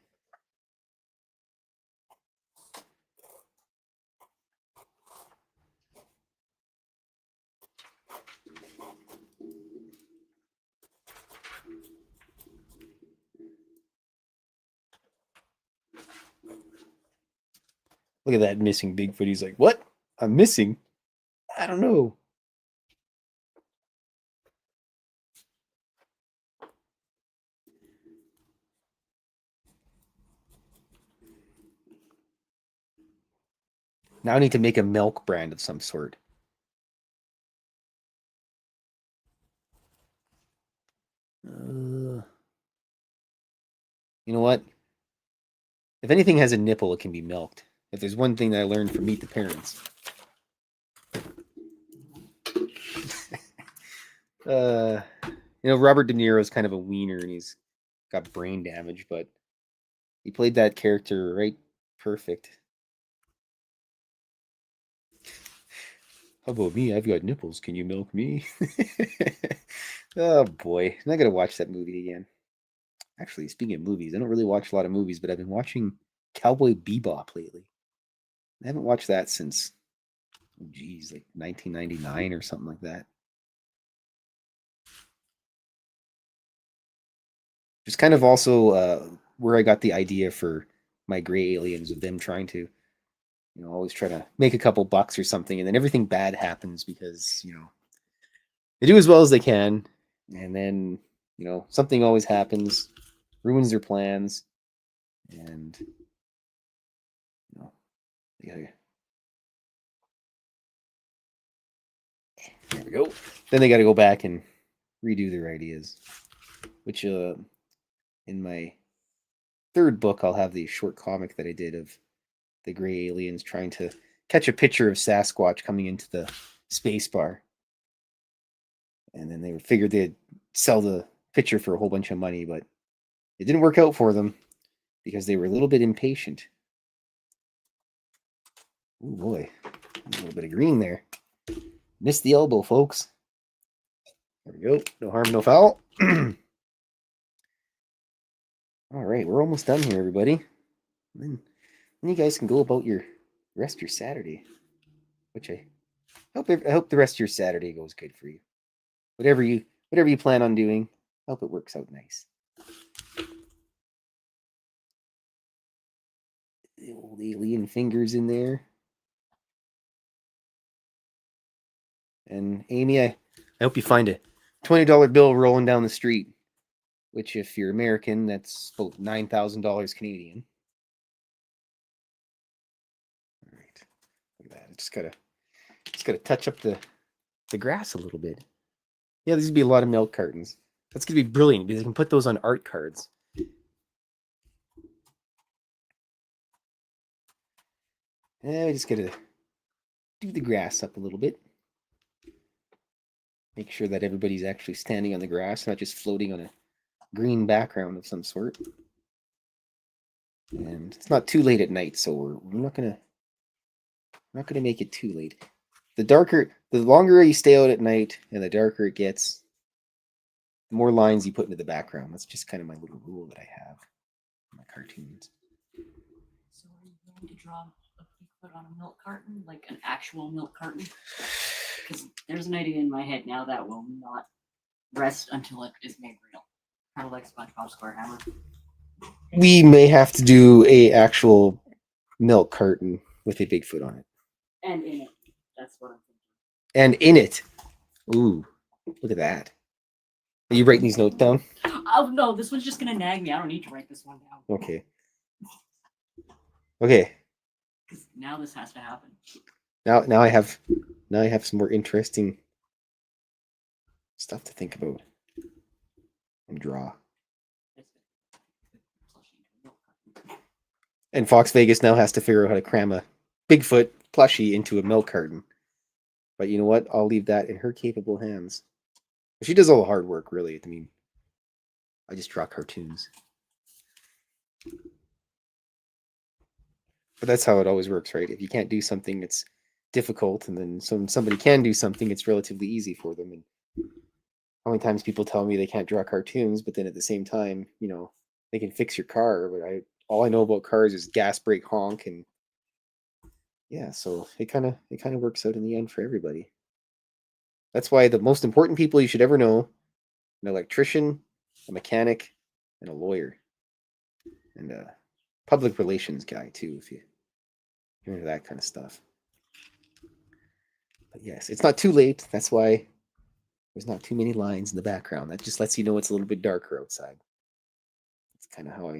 Look at that missing Bigfoot. He's like, what? I'm missing? I don't know. Now I need to make a milk brand of some sort. You know what? If anything has a nipple, it can be milked. If there's one thing that I learned from Meet the Parents. Robert De Niro is kind of a wiener and he's got brain damage, but he played that character right perfect. How about me? I've got nipples. Can you milk me? Oh boy. I'm not gonna watch that movie again. Actually, speaking of movies, I don't really watch a lot of movies, but I've been watching Cowboy Bebop lately. I haven't watched that since, like 1999 or something like that. Just kind of also where I got the idea for my gray aliens, of them trying to, always try to make a couple bucks or something, and then everything bad happens because, they do as well as they can, and then, something always happens, ruins their plans, and, they gotta, there we go. Then they got to go back and redo their ideas, which, in my third book, I'll have the short comic that I did of the gray aliens trying to catch a picture of Sasquatch coming into the space bar. And then they figured they'd sell the picture for a whole bunch of money, but it didn't work out for them because they were a little bit impatient. Oh boy, a little bit of green there. Missed the elbow, folks. There we go. No harm, no foul. All right, we're almost done here, everybody. Then you guys can go about your rest of your Saturday, which I hope the rest of your Saturday goes good for you. Whatever you plan on doing, I hope it works out nice. The old alien fingers in there. And Amy, I hope you find a $20 bill rolling down the street, which if you're American, that's about $9,000 Canadian. All right, look at that. I just gotta touch up the grass a little bit. Yeah, these would be a lot of milk cartons. That's gonna be brilliant because you can put those on art cards. And we just gotta do the grass up a little bit. Make sure that everybody's actually standing on the grass, not just floating on a green background of some sort. And it's not too late at night, so we're not gonna make it too late. The longer you stay out at night, and the darker it gets, the more lines you put into the background. That's just kind of my little rule that I have in my cartoons. So are you going to draw a Bigfoot on a milk carton, like an actual milk carton? Because there's an idea in my head now that will not rest until it is made real. Kind of like SpongeBob SquareHammer. We may have to do a actual milk carton with a Bigfoot on it. And in it. That's what I'm thinking. And in it. Ooh, look at that. Are you writing these notes down? Oh no, this one's just gonna nag me. I don't need to write this one down. Okay. Okay. Now this has to happen. Now I have some more interesting stuff to think about and draw. And Fox Vegas now has to figure out how to cram a Bigfoot plushie into a milk carton. But you know what? I'll leave that in her capable hands. She does all the hard work, really. I mean, I just draw cartoons. But that's how it always works, right? If you can't do something, it's difficult, and then somebody can do something, it's relatively easy for them. And how many times people tell me they can't draw cartoons, but then at the same time, they can fix your car. But all I know about cars is gas, brake, honk, and yeah, so it kind of works out in the end for everybody. That's why the most important people you should ever know: an electrician, a mechanic, and a lawyer, and a public relations guy too, if you're into that kind of stuff. But yes, it's not too late. That's why there's not too many lines in the background. That just lets you know it's a little bit darker outside. That's kind of how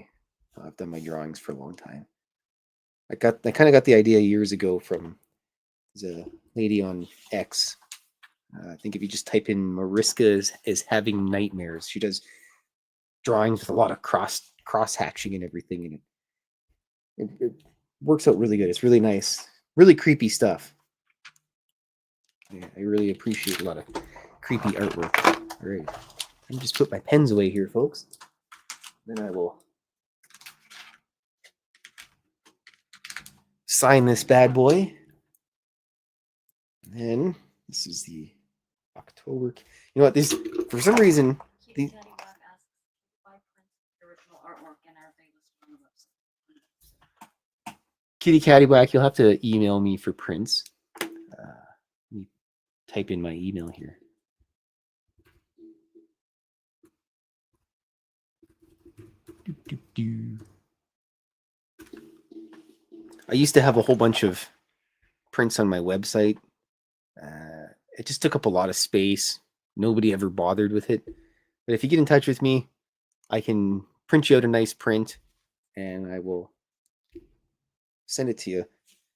I've done my drawings for a long time. I kind of got the idea years ago from a lady on X. I think if you just type in Mariska is having nightmares, she does drawings with a lot of cross hatching and everything, and it works out really good. It's really nice, really creepy stuff. Yeah, I really appreciate a lot of creepy artwork. All right, let me just put my pens away here, folks. Then I will sign this bad boy. And then this is the October. You know what? These, for some reason, these. Kitty Caddywhack, you'll have to email me for prints. Let me type in my email here. I used to have a whole bunch of prints on my website. It just took up a lot of space. Nobody ever bothered with it. But if you get in touch with me, I can print you out a nice print and I will send it to you.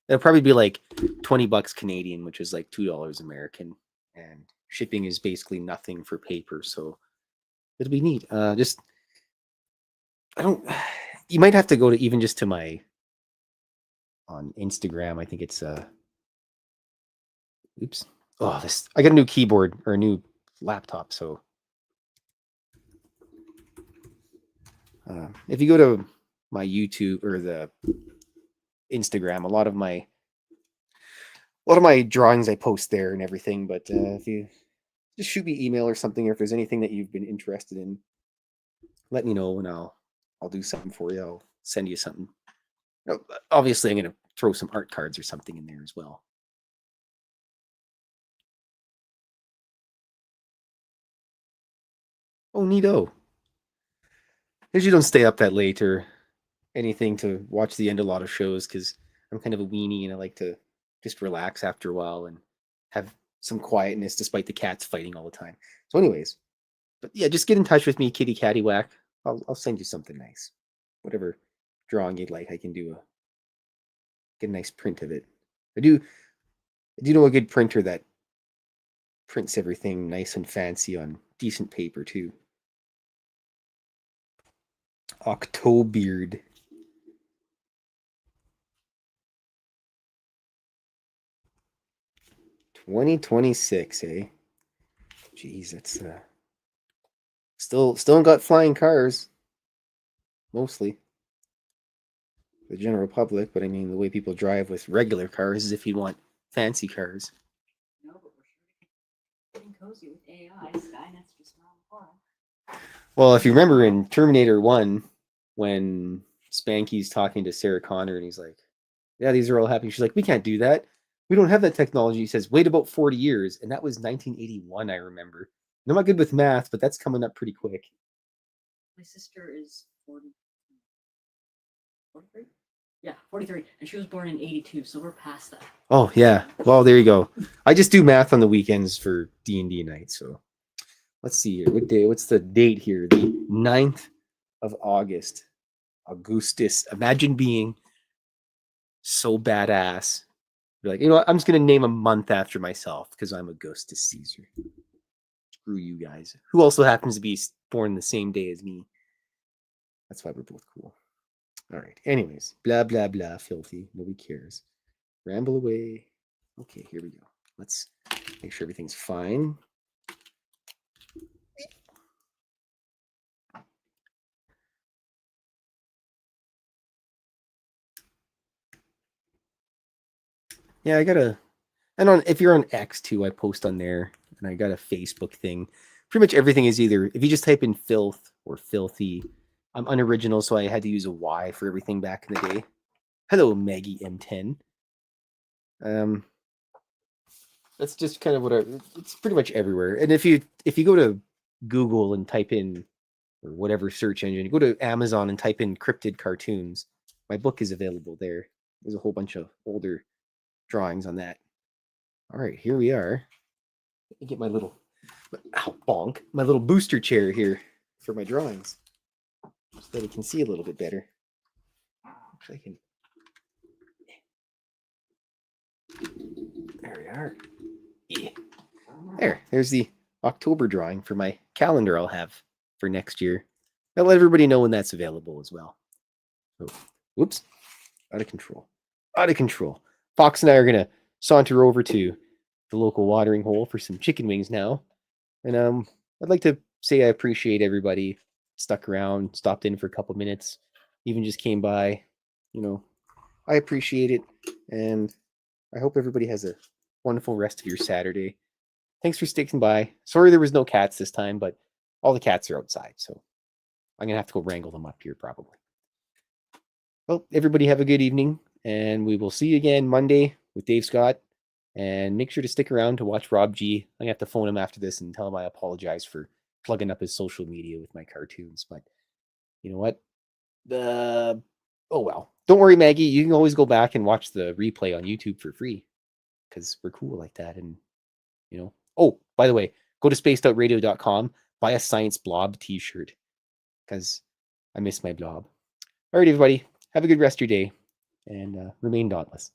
It'll probably be like $20 Canadian, which is like $2 American. And shipping is basically nothing for paper. So it'll be neat. You might have to go to even just to my, on Instagram. I think it's, oops. Oh, I got a new keyboard or a new laptop. So if you go to my YouTube or the Instagram, a lot of my drawings I post there and everything. But if you just shoot me email or something, or if there's anything that you've been interested in, let me know and I'll do something for you. I'll send you something. Obviously, I'm gonna throw some art cards or something in there as well. Oh, neato. Usually don't stay up that late or anything to watch the end of a lot of shows because I'm kind of a weenie and I like to just relax after a while and have some quietness despite the cats fighting all the time. So, anyways, but yeah, just get in touch with me, Kitty Cattywhack. I'll send you something nice. Whatever drawing you'd like, I can get a nice print of it. I do know a good printer that prints everything nice and fancy on decent paper too. Octobeard. $2026, eh? Jeez, that's still got flying cars. Mostly. The general public, but I mean the way people drive with regular cars is if you want fancy cars. No, but we're sure getting cozy with AI. Skynet's just around the corner. Well, if you remember in Terminator 1, when Spanky's talking to Sarah Connor and he's like, yeah, these are all happening. She's like, we can't do that. We don't have that technology. He says, wait about 40 years. And that was 1981, I remember. I'm not good with math, but that's coming up pretty quick. My sister is 43? Yeah, 43. And she was born in 82, so we're past that. Oh, yeah. Well, there you go. I just do math on the weekends for D&D night. So let's see here. What's the date here? The 9th of August. Augustus. Imagine being so badass. You're like, you know what? I'm just going to name a month after myself because I'm Augustus Caesar. Screw you guys. Who also happens to be born the same day as me. That's why we're both cool. All right. Anyways, blah, blah, blah, filthy. Nobody cares. Ramble away. Okay, here we go. Let's make sure everything's fine. Yeah, and if you're on X too, I post on there, and I got a Facebook thing. Pretty much everything is either, if you just type in Fylth or filthy. I'm unoriginal, so I had to use a Y for everything back in the day. Hello, Maggie M10. That's just kind of it's pretty much everywhere. And if you go to Google and type in, or whatever search engine, you go to Amazon and type in Cryptid cartoons, my book is available there. There's a whole bunch of older drawings on that. All right, here we are. Let me get my little booster chair here for my drawings so that I can see a little bit better. Actually, I can. There we are. Yeah. There's the October drawing for my calendar I'll have for next year. I'll let everybody know when that's available as well. So, whoops. Out of control. Fox and I are going to saunter over to the local watering hole for some chicken wings now. And I'd like to say I appreciate everybody stuck around, stopped in for a couple minutes, even just came by. I appreciate it. And I hope everybody has a wonderful rest of your Saturday. Thanks for sticking by. Sorry there was no cats this time, but all the cats are outside, so I'm going to have to go wrangle them up here probably. Well, everybody have a good evening, and we will see you again Monday with Dave Scott. And make sure to stick around to watch Rob G. I'm going to have to phone him after this and tell him I apologize for plugging up his social media with my cartoons. But you know what? Oh, well. Don't worry, Maggie. You can always go back and watch the replay on YouTube for free because we're cool like that. And, you know, oh, by the way, go to spacedoutradio.com, buy a Science Blob t-shirt because I miss my blob. All right, everybody. Have a good rest of your day and remain dauntless.